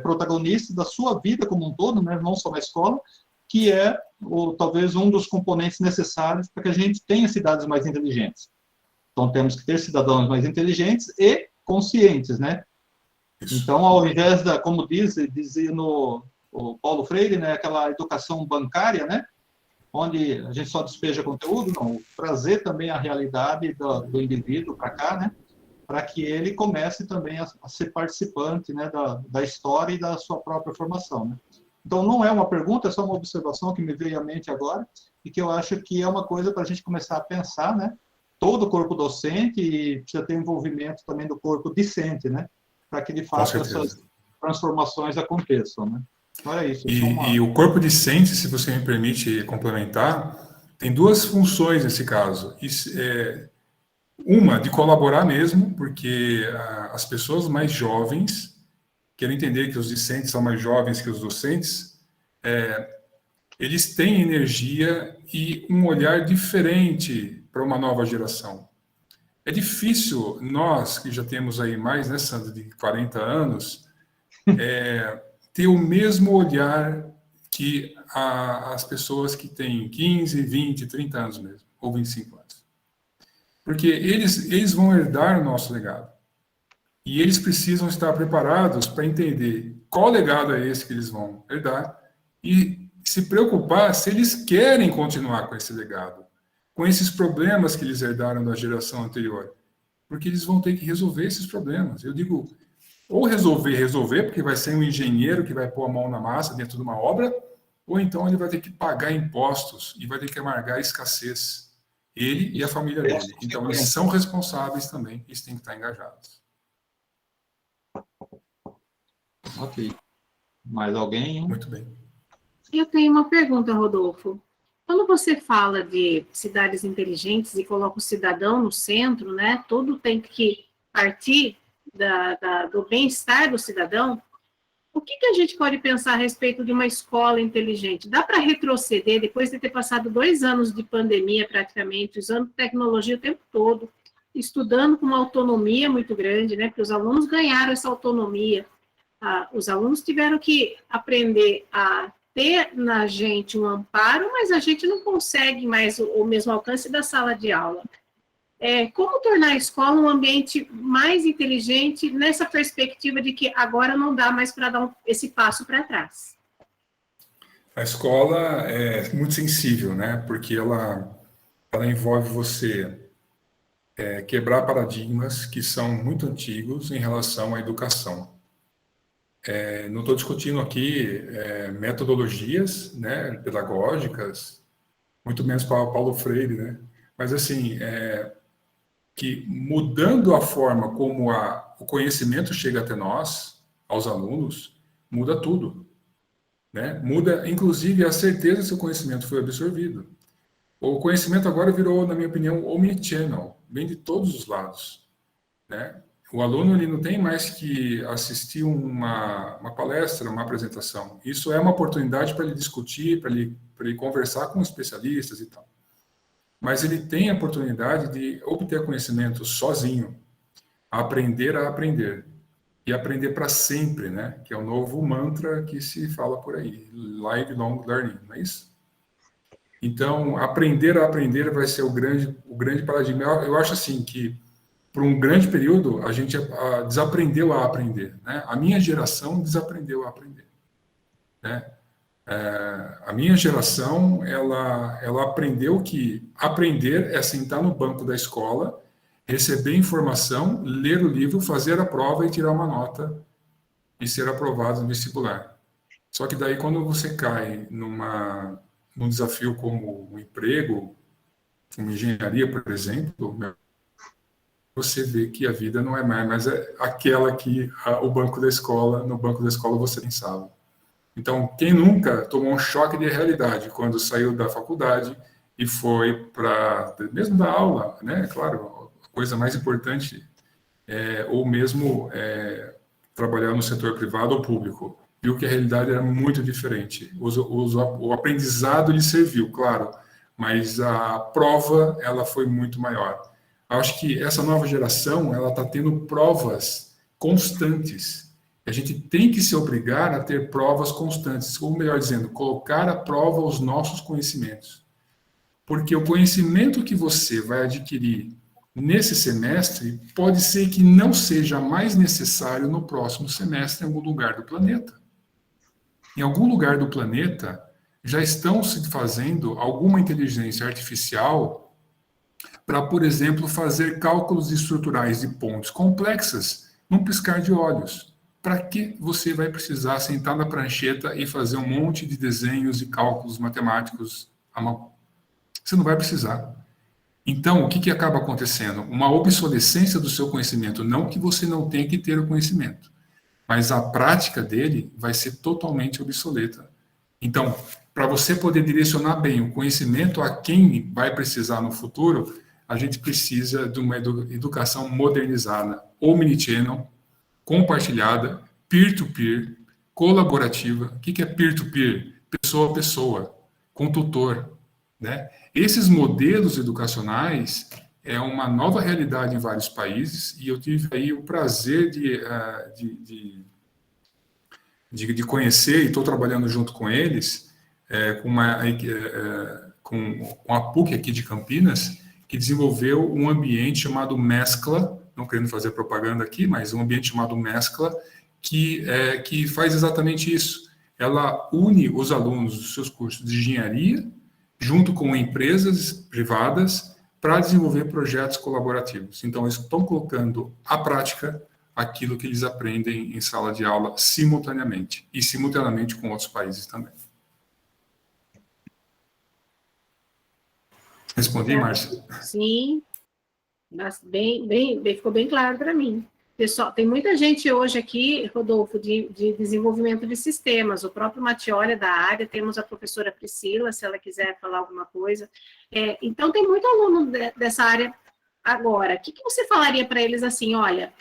protagonistas da sua vida como um todo, né, não só na escola, que é talvez um dos componentes necessários para que a gente tenha cidades mais inteligentes. Então, temos que ter cidadãos mais inteligentes e conscientes, né? Isso. Então, ao invés como dizia o Paulo Freire, né, aquela educação bancária, né, onde a gente só despeja conteúdo, não, trazer também a realidade do indivíduo para cá, né, para que ele comece também a ser participante, né, da história e da sua própria formação, né. Então, não é uma pergunta, é só uma observação que me veio à mente agora, e que eu acho que é uma coisa para a gente começar a pensar, né, todo o corpo docente, e precisa ter envolvimento também do corpo discente, né, para que, de fato, essas transformações aconteçam, né. Então, é isso. E o corpo discente, se você me permite complementar, tem duas funções nesse caso. Uma, de colaborar mesmo, porque as pessoas mais jovens quero entender que os discentes são mais jovens que os docentes, eles têm energia e um olhar diferente para uma nova geração. É difícil, nós que já temos aí mais, né, Sandra, de 40 anos, ter o mesmo olhar que as pessoas que têm 15, 20, 30 anos mesmo, ou 25 anos. Porque eles vão herdar o nosso legado. E eles precisam estar preparados para entender qual legado é esse que eles vão herdar e se preocupar se eles querem continuar com esse legado, com esses problemas que eles herdaram da geração anterior. Porque eles vão ter que resolver esses problemas. Eu digo, ou resolver, porque vai ser um engenheiro que vai pôr a mão na massa dentro de uma obra, ou então ele vai ter que pagar impostos e vai ter que amargar a escassez. Ele e a família dele. Então, eles são responsáveis também, eles têm que estar engajados. Ok. Mais alguém? Muito bem. Eu tenho uma pergunta, Rodolfo. Quando você fala de cidades inteligentes e coloca o cidadão no centro, né? Tudo tem que partir do bem-estar do cidadão. O que a gente pode pensar a respeito de uma escola inteligente? Dá para retroceder depois de ter passado 2 anos de pandemia praticamente, usando tecnologia o tempo todo, estudando com uma autonomia muito grande, né? Porque os alunos ganharam essa autonomia. Os alunos tiveram que aprender a ter na gente um amparo, mas a gente não consegue mais o mesmo alcance da sala de aula. Como tornar a escola um ambiente mais inteligente nessa perspectiva de que agora não dá mais para dar esse passo para trás? A escola é muito sensível, né? Porque ela envolve você quebrar paradigmas que são muito antigos em relação à educação. Não estou discutindo aqui metodologias, né, pedagógicas, muito menos para Paulo Freire, né? Mas assim, que mudando a forma como o conhecimento chega até nós, aos alunos, muda tudo, né? Muda, inclusive, a certeza se o conhecimento foi absorvido. O conhecimento agora virou, na minha opinião, omnichannel, vem de todos os lados, né? O aluno ele não tem mais que assistir uma palestra, uma apresentação. Isso é uma oportunidade para ele discutir, para ele conversar com especialistas e tal. Mas ele tem a oportunidade de obter conhecimento sozinho, aprender a aprender. E aprender para sempre, né? Que é o novo mantra que se fala por aí. Lifelong learning, não é isso? Então, aprender a aprender vai ser o grande paradigma. Eu acho assim que por um grande período, a gente desaprendeu a aprender, né? A minha geração desaprendeu a aprender, né? A minha geração, ela aprendeu que aprender é sentar no banco da escola, receber informação, ler o livro, fazer a prova e tirar uma nota e ser aprovado no vestibular. Só que daí, quando você cai num desafio como um emprego, como engenharia, por exemplo, você vê que a vida não é mais aquela que no banco da escola você pensava. Então, quem nunca tomou um choque de realidade quando saiu da faculdade e foi para, mesmo da aula, né? Claro, a coisa mais importante ou mesmo trabalhar no setor privado ou público, viu que a realidade era muito diferente. O aprendizado lhe serviu, claro, mas a prova ela foi muito maior. Acho que essa nova geração ela está tendo provas constantes. A gente tem que se obrigar a ter provas constantes, ou melhor dizendo, colocar à prova os nossos conhecimentos. Porque o conhecimento que você vai adquirir nesse semestre pode ser que não seja mais necessário no próximo semestre em algum lugar do planeta. Em algum lugar do planeta já estão se fazendo alguma inteligência artificial para, por exemplo, fazer cálculos estruturais de pontes complexas num piscar de olhos. Para que você vai precisar sentar na prancheta e fazer um monte de desenhos e cálculos matemáticos à mão? Você não vai precisar. Então, o que acaba acontecendo? Uma obsolescência do seu conhecimento. Não que você não tenha que ter o conhecimento, mas a prática dele vai ser totalmente obsoleta. Então, para você poder direcionar bem o conhecimento a quem vai precisar no futuro, a gente precisa de uma educação modernizada, omnichannel, compartilhada, peer-to-peer, colaborativa. O que é peer-to-peer? Pessoa a pessoa, com tutor, né? Esses modelos educacionais é uma nova realidade em vários países, e eu tive aí o prazer de conhecer, e estou trabalhando junto com eles, com a PUC aqui de Campinas, que desenvolveu um ambiente chamado Mescla, não querendo fazer propaganda aqui, mas um ambiente chamado Mescla, que faz exatamente isso. Ela une os alunos dos seus cursos de engenharia, junto com empresas privadas, para desenvolver projetos colaborativos. Então, eles estão colocando à prática aquilo que eles aprendem em sala de aula simultaneamente, e simultaneamente com outros países também. Respondi, Márcia? Sim, mas ficou bem claro para mim. Pessoal, tem muita gente hoje aqui, Rodolfo, de desenvolvimento de sistemas. O próprio Mattioli é da área, temos a professora Priscila, se ela quiser falar alguma coisa. Então, tem muito aluno dessa área agora. O que você falaria para eles assim, olha,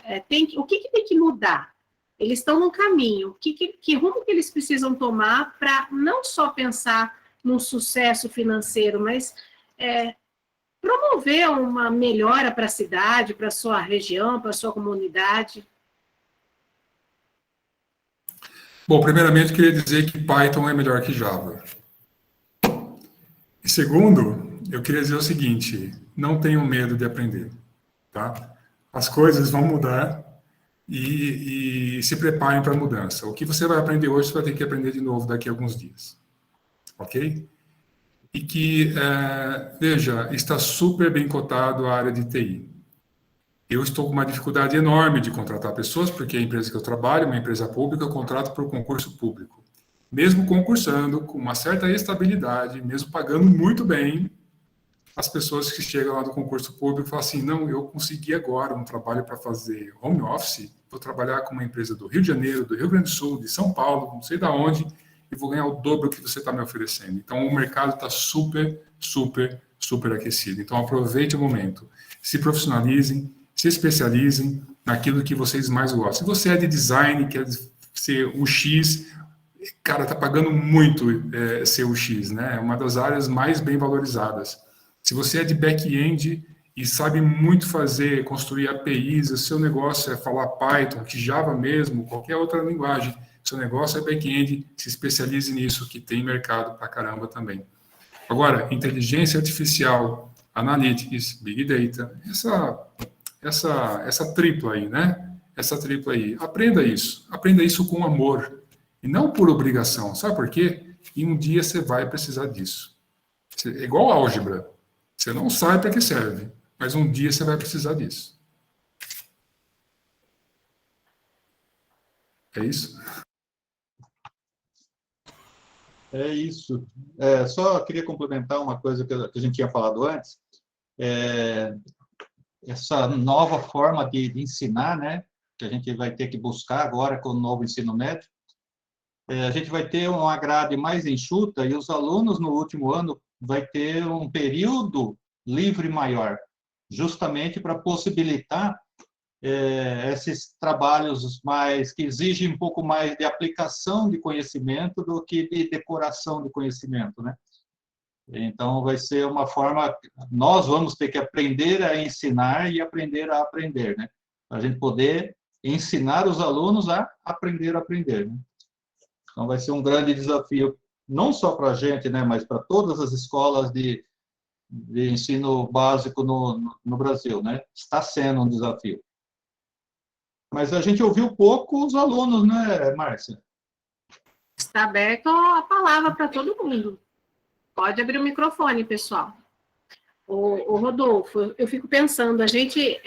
o que tem que mudar? Eles estão no caminho. Que rumo que eles precisam tomar para não só pensar no sucesso financeiro, mas promover uma melhora para a cidade, para a sua região, para a sua comunidade? Bom, primeiramente, eu queria dizer que Python é melhor que Java. E segundo, eu queria dizer o seguinte, não tenham medo de aprender, tá? As coisas vão mudar e se preparem para a mudança. O que você vai aprender hoje, você vai ter que aprender de novo daqui a alguns dias, ok? E que, veja, está super bem cotado a área de TI. Eu estou com uma dificuldade enorme de contratar pessoas, porque a empresa que eu trabalho, uma empresa pública, eu contrato por concurso público. Mesmo concursando, com uma certa estabilidade, mesmo pagando muito bem, as pessoas que chegam lá do concurso público falam assim, não, eu consegui agora um trabalho para fazer home office, vou trabalhar com uma empresa do Rio de Janeiro, do Rio Grande do Sul, de São Paulo, não sei de onde, e vou ganhar o dobro que você está me oferecendo. Então, o mercado está super, super, super aquecido. Então, aproveite o momento. Se profissionalizem, se especializem naquilo que vocês mais gostam. Se você é de design, quer ser o X, cara, está pagando muito ser o X, né? É uma das áreas mais bem valorizadas. Se você é de back-end e sabe muito construir APIs, o seu negócio é falar Python, que Java mesmo, qualquer outra linguagem, seu negócio é back-end, se especialize nisso, que tem mercado pra caramba também. Agora, inteligência artificial, analytics, big data, essa tripla aí, né? Essa tripla aí, aprenda isso com amor, e não por obrigação, sabe por quê? E um dia você vai precisar disso. É igual álgebra, você não sabe para que serve, mas um dia você vai precisar disso. É isso? É isso. Só queria complementar uma coisa que a gente tinha falado antes. Essa nova forma de ensinar, né, que a gente vai ter que buscar agora com o novo ensino médio. A gente vai ter uma grade mais enxuta e os alunos no último ano vai ter um período livre maior, justamente para possibilitar esses trabalhos que exigem um pouco mais de aplicação de conhecimento do que de decoração de conhecimento, né? Então, vai ser uma forma, nós vamos ter que aprender a ensinar e aprender a aprender, né? Para a gente poder ensinar os alunos a aprender, né? Então, vai ser um grande desafio, não só para a gente, né, mas para todas as escolas de ensino básico no Brasil, né? Está sendo um desafio. Mas a gente ouviu pouco os alunos, né, Márcia? Está aberto a palavra para todo mundo. Pode abrir o microfone, pessoal. O Rodolfo, eu fico pensando, a gente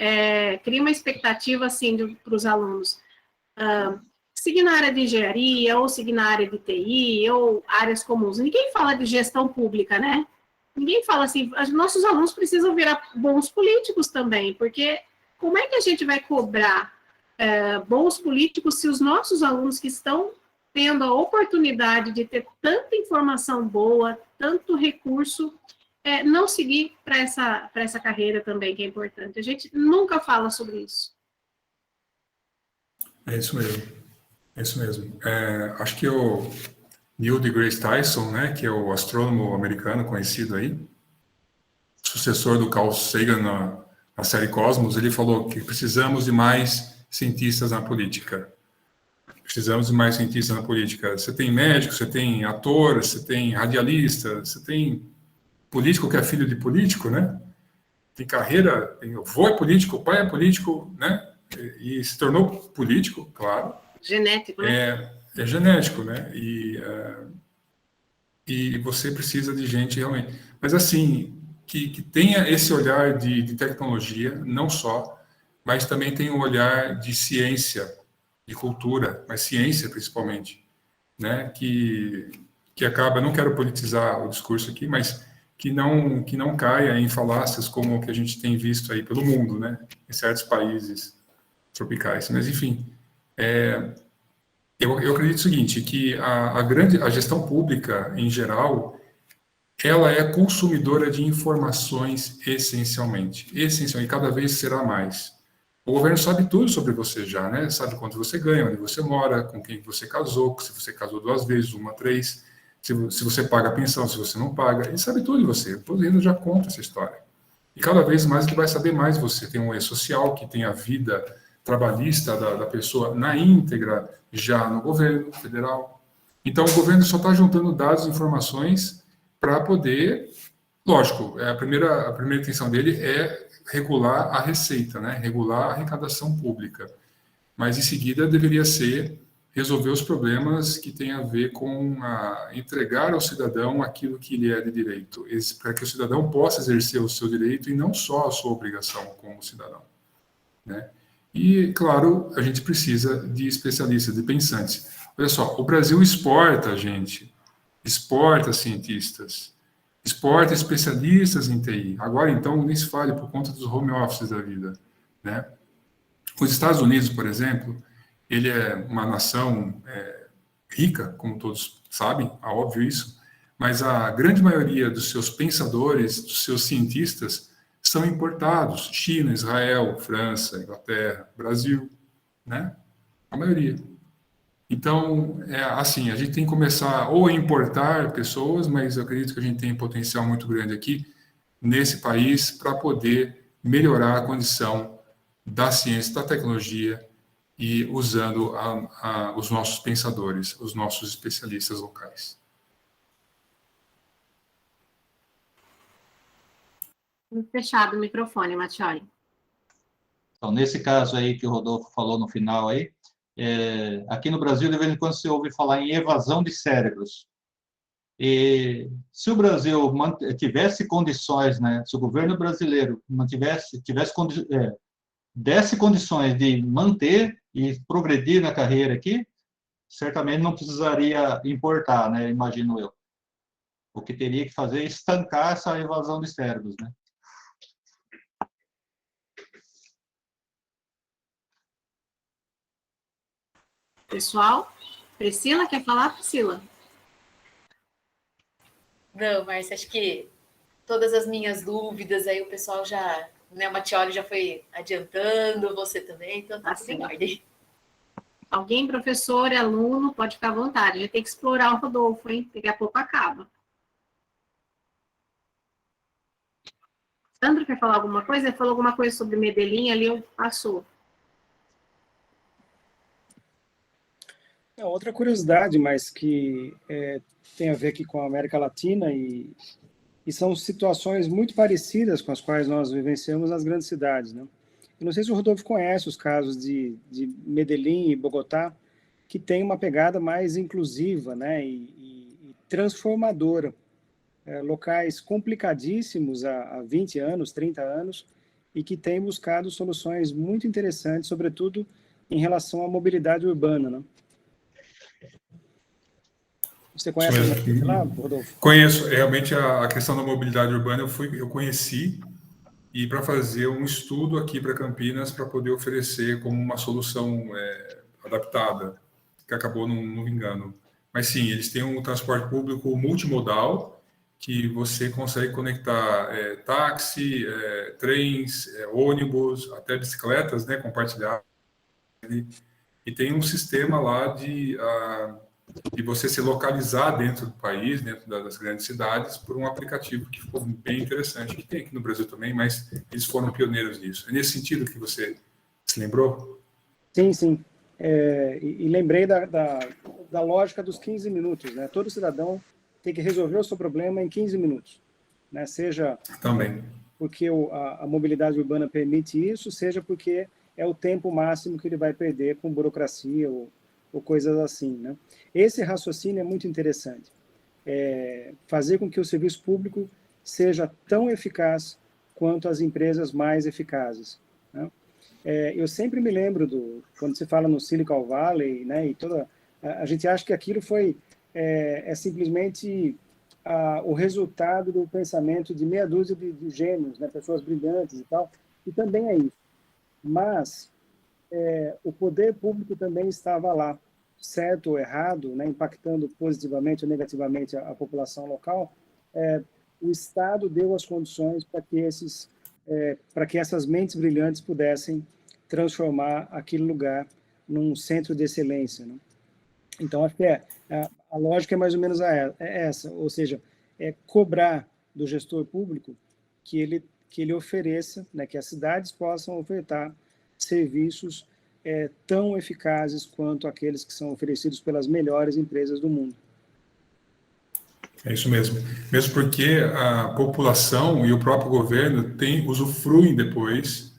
cria uma expectativa assim para os alunos. Seguir na área de engenharia, ou seguir na área de TI, ou áreas comuns. Ninguém fala de gestão pública, né? Ninguém fala assim, nossos alunos precisam virar bons políticos também, porque como é que a gente vai cobrar bons políticos se os nossos alunos que estão tendo a oportunidade de ter tanta informação boa, tanto recurso, não seguir para essa carreira também, que é importante. A gente nunca fala sobre isso. É isso mesmo. É isso mesmo. Acho que o Neil deGrasse Tyson, né, que é o astrônomo americano conhecido aí, sucessor do Carl Sagan na série Cosmos, ele falou que precisamos de mais cientistas na política. Precisamos de mais cientistas na política. Você tem médico, você tem ator, você tem radialista, você tem político que é filho de político, né? Tem carreira, o avô é político, o pai é político, né? E se tornou político, claro. Genético, né? É genético, né? E você precisa de gente realmente. Mas assim, que tenha esse olhar de tecnologia, não só, mas também tem um olhar de ciência, de cultura, mas ciência principalmente, né? Que acaba, não quero politizar o discurso aqui, mas que não caia em falácias como o que a gente tem visto aí pelo mundo, né? Em certos países tropicais. Mas enfim, eu acredito o seguinte, que a gestão pública em geral, ela é consumidora de informações essencialmente, e cada vez será mais. O governo sabe tudo sobre você já, né? Sabe quanto você ganha, onde você mora, com quem você casou, se você casou 2 vezes, 1, 3, se você paga a pensão, se você não paga, ele sabe tudo de você. O governo já conta essa história. E cada vez mais ele vai saber mais de você. Tem um E-Social, que tem a vida trabalhista da pessoa na íntegra já no governo federal. Então, o governo só está juntando dados e informações para poder, lógico, a primeira intenção dele é regular a receita, né? Regular a arrecadação pública. Mas, em seguida, deveria ser resolver os problemas que têm a ver com entregar ao cidadão aquilo que lhe é de direito, para que o cidadão possa exercer o seu direito e não só a sua obrigação como cidadão, né? E, claro, a gente precisa de especialistas, de pensantes. Olha só, o Brasil exporta gente, exporta cientistas, exporta especialistas em TI. Agora, então, nem se fale por conta dos home offices da vida, né? Os Estados Unidos, por exemplo, ele é uma nação rica, como todos sabem, é óbvio isso, mas a grande maioria dos seus pensadores, dos seus cientistas, são importados. China, Israel, França, Inglaterra, Brasil, né? A maioria. Então, assim, a gente tem que começar ou a importar pessoas, mas eu acredito que a gente tem um potencial muito grande aqui, nesse país, para poder melhorar a condição da ciência, da tecnologia, e usando os nossos pensadores, os nossos especialistas locais. Fechado o microfone, Mattioli. Então, nesse caso aí que o Rodolfo falou no final aí, aqui no Brasil, de vez em quando se ouve falar em evasão de cérebros. E se o Brasil tivesse condições, né, se o governo brasileiro desse condições de manter e progredir na carreira aqui, certamente não precisaria importar, né, imagino eu. O que teria que fazer é estancar essa evasão de cérebros, né? Pessoal, Priscila, quer falar, Priscila? Não, Márcia, acho que todas as minhas dúvidas aí o pessoal já, né, o Mattioli já foi adiantando, você também, então tá tudo em ordem. Alguém, professor, aluno, pode ficar à vontade. A gente tem que explorar o Rodolfo, hein? Daqui a pouco acaba. Sandro quer falar alguma coisa? Ele falou alguma coisa sobre Medellín, ali passou. Outra curiosidade, mas que tem a ver aqui com a América Latina e são situações muito parecidas com as quais nós vivenciamos nas grandes cidades, né? Eu não sei se o Rodolfo conhece os casos de Medellín e Bogotá, que tem uma pegada mais inclusiva, né, e transformadora. Locais complicadíssimos há 20 anos, 30 anos, e que têm buscado soluções muito interessantes, sobretudo em relação à mobilidade urbana, né? Você conhece lá, Rodolfo? Conheço. Realmente, a questão da mobilidade urbana eu conheci, e para fazer um estudo aqui para Campinas para poder oferecer como uma solução adaptada, que acabou não vingando. Mas sim, eles têm um transporte público multimodal, que você consegue conectar táxi, trens, ônibus, até bicicletas, né, compartilhadas. e tem um sistema lá de você se localizar dentro do país, dentro das grandes cidades, por um aplicativo que ficou bem interessante, que tem aqui no Brasil também, mas eles foram pioneiros nisso. É nesse sentido que você se lembrou? Sim, sim. E lembrei da lógica dos 15 minutos, né? Todo cidadão tem que resolver o seu problema em 15 minutos, né? Seja Também. porque a mobilidade urbana permite isso, seja porque é o tempo máximo que ele vai perder com burocracia ou coisas assim, né? Esse raciocínio é muito interessante. Fazer com que o serviço público seja tão eficaz quanto as empresas mais eficazes, né? Eu sempre me lembro quando se fala no Silicon Valley, né, e a gente acha que aquilo é simplesmente o resultado do pensamento de meia dúzia de gênios, né, pessoas brilhantes e tal, e também é isso. Mas o poder público também estava lá, certo ou errado, né, impactando positivamente ou negativamente a população local. O Estado deu as condições para que essas mentes brilhantes pudessem transformar aquele lugar num centro de excelência, né? Então, acho que a lógica é mais ou menos essa, ou seja, cobrar do gestor público que ele ofereça, né, que as cidades possam ofertar serviços tão eficazes quanto aqueles que são oferecidos pelas melhores empresas do mundo. É isso mesmo. Mesmo porque a população e o próprio governo usufruem depois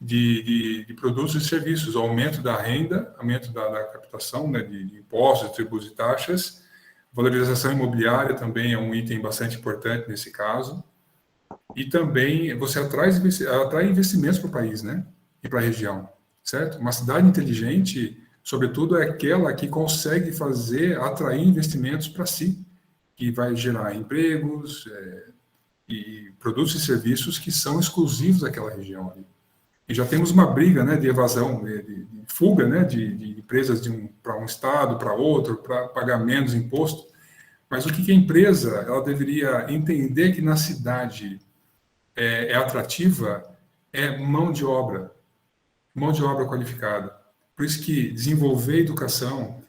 de produtos e serviços, aumento da renda, aumento da captação, né, de impostos, tributos e taxas, valorização imobiliária também é um item bastante importante nesse caso, e também você atrai investimentos para o país, né, e para a região, certo? Uma cidade inteligente, sobretudo, é aquela que consegue atrair investimentos para si, que vai gerar empregos e produtos e serviços que são exclusivos daquela região ali. E já temos uma briga, né, de evasão, de fuga, né, de empresas para um estado, para outro, para pagar menos imposto. Mas o que a empresa ela deveria entender que na cidade é atrativa é mão de obra qualificada. Por isso que desenvolver educação,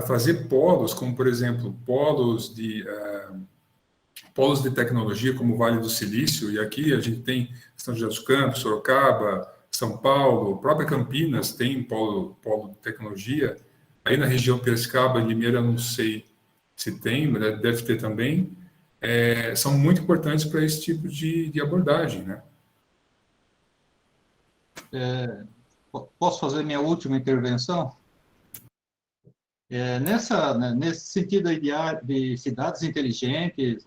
fazer polos, como, por exemplo, polos de tecnologia, como o Vale do Silício, e aqui a gente tem São José dos Campos, Sorocaba, São Paulo, própria Campinas tem polo de tecnologia. Aí na região Piracicaba e Limeira, não sei se tem, mas deve ter também. São muito importantes para esse tipo de abordagem, né? Posso fazer minha última intervenção? Nesse sentido aí de cidades inteligentes,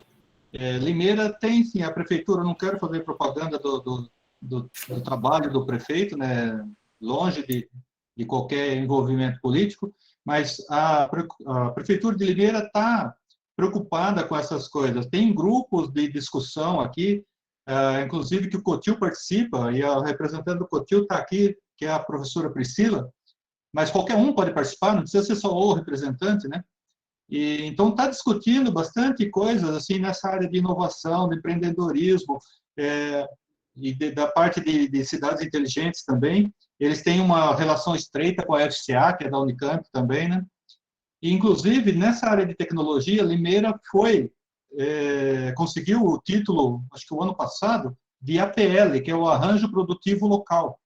Limeira tem, sim, a prefeitura, não quero fazer propaganda do trabalho do prefeito, né, longe de qualquer envolvimento político, mas a prefeitura de Limeira está preocupada com essas coisas. Tem grupos de discussão aqui, inclusive que o Cotil participa, e a representante do Cotil está aqui, que é a professora Priscila, mas qualquer um pode participar, não precisa ser só o representante, né? E então está discutindo bastante coisas assim nessa área de inovação, de empreendedorismo, e da parte de cidades inteligentes também. Eles têm uma relação estreita com a FCA, que é da Unicamp também, né? E, inclusive, nessa área de tecnologia, Limeira conseguiu o título, acho que o ano passado, de APL, que é o Arranjo Produtivo Local.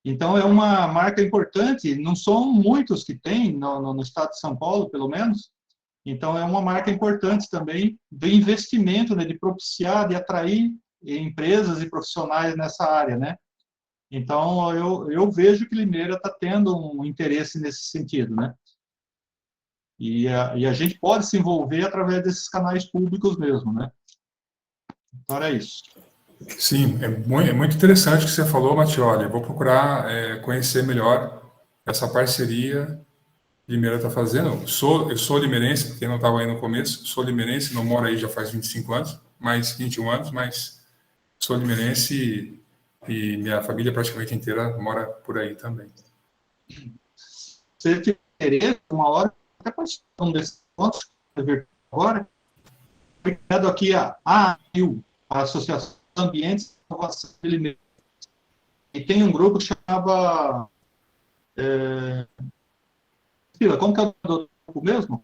Então, é uma marca importante, não são muitos que tem no estado de São Paulo, pelo menos. Então, é uma marca importante também do investimento, né, de propiciar, de atrair empresas e profissionais nessa área, né? Então, eu vejo que Limeira está tendo um interesse nesse sentido, né? E a gente pode se envolver através desses canais públicos mesmo, né? Então, era isso. Sim, é muito interessante o que você falou, Mattioli. Vou procurar conhecer melhor essa parceria que Limeira está fazendo. Eu sou limeirense, quem não estava aí no começo, sou limeirense, não moro aí já faz 25 anos, mais 21 anos, mas sou limeirense e minha família praticamente inteira mora por aí também. Se tiver interesse, uma hora, até participar um desses pontos que eu agora, obrigado aqui a ANIL, a Associação de Ambientes de Inovação de Limeira. E tem um grupo que chamava Priscila, como que é o grupo mesmo?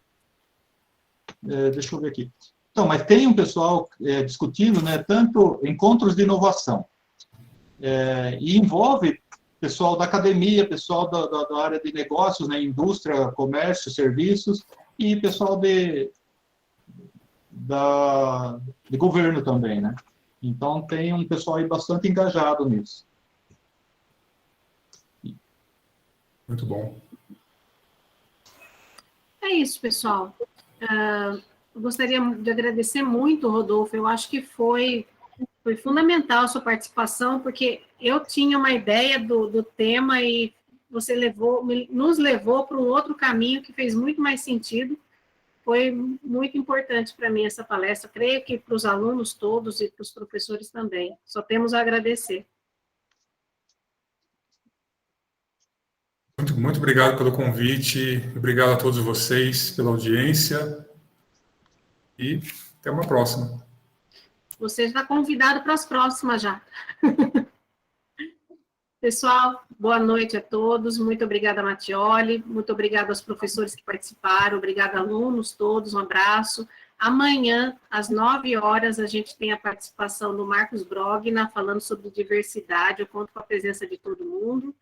Deixa eu ver aqui. Então, mas tem um pessoal discutindo, né, tanto encontros de inovação, e envolve pessoal da academia, pessoal da área de negócios, né, indústria, comércio, serviços, e pessoal de governo também, né? Então, tem um pessoal aí bastante engajado nisso. Muito bom. É isso, pessoal. Eu gostaria de agradecer muito, Rodolfo. Eu acho que foi fundamental a sua participação, porque eu tinha uma ideia do tema e você nos levou para um outro caminho que fez muito mais sentido. Foi muito importante para mim essa palestra. Creio que para os alunos todos e para os professores também. Só temos a agradecer. Muito obrigado pelo convite, obrigado a todos vocês pela audiência e até uma próxima. Você está convidado para as próximas já. Pessoal, boa noite a todos. Muito obrigada, Matioli. Muito obrigada aos professores que participaram. Obrigada, alunos todos. Um abraço. Amanhã, às 9 horas, a gente tem a participação do Marcos Brogna, falando sobre diversidade. Eu conto com a presença de todo mundo.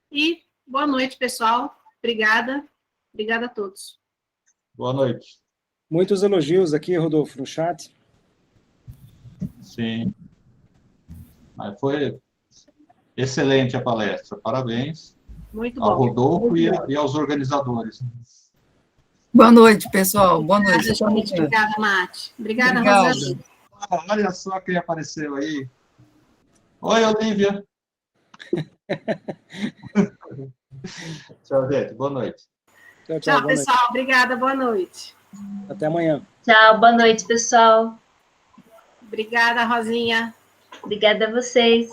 E boa noite, pessoal. Obrigada. Obrigada a todos. Boa noite. Muitos elogios aqui, Rodolfo, no chat. Sim. Mas foi excelente a palestra. Parabéns Muito ao bom. Rodolfo e aos organizadores. Boa noite, pessoal. Boa noite. Obrigada, gente. Obrigada, Mati. Obrigada, Obrigada. Rosana. Olha só quem apareceu aí. Oi, Olívia. Tchau, gente. Boa noite. Tchau, Tchau, boa noite. pessoal. Obrigada. Boa noite. Até amanhã. Tchau, boa noite, pessoal. Obrigada, Rosinha. Obrigada a vocês.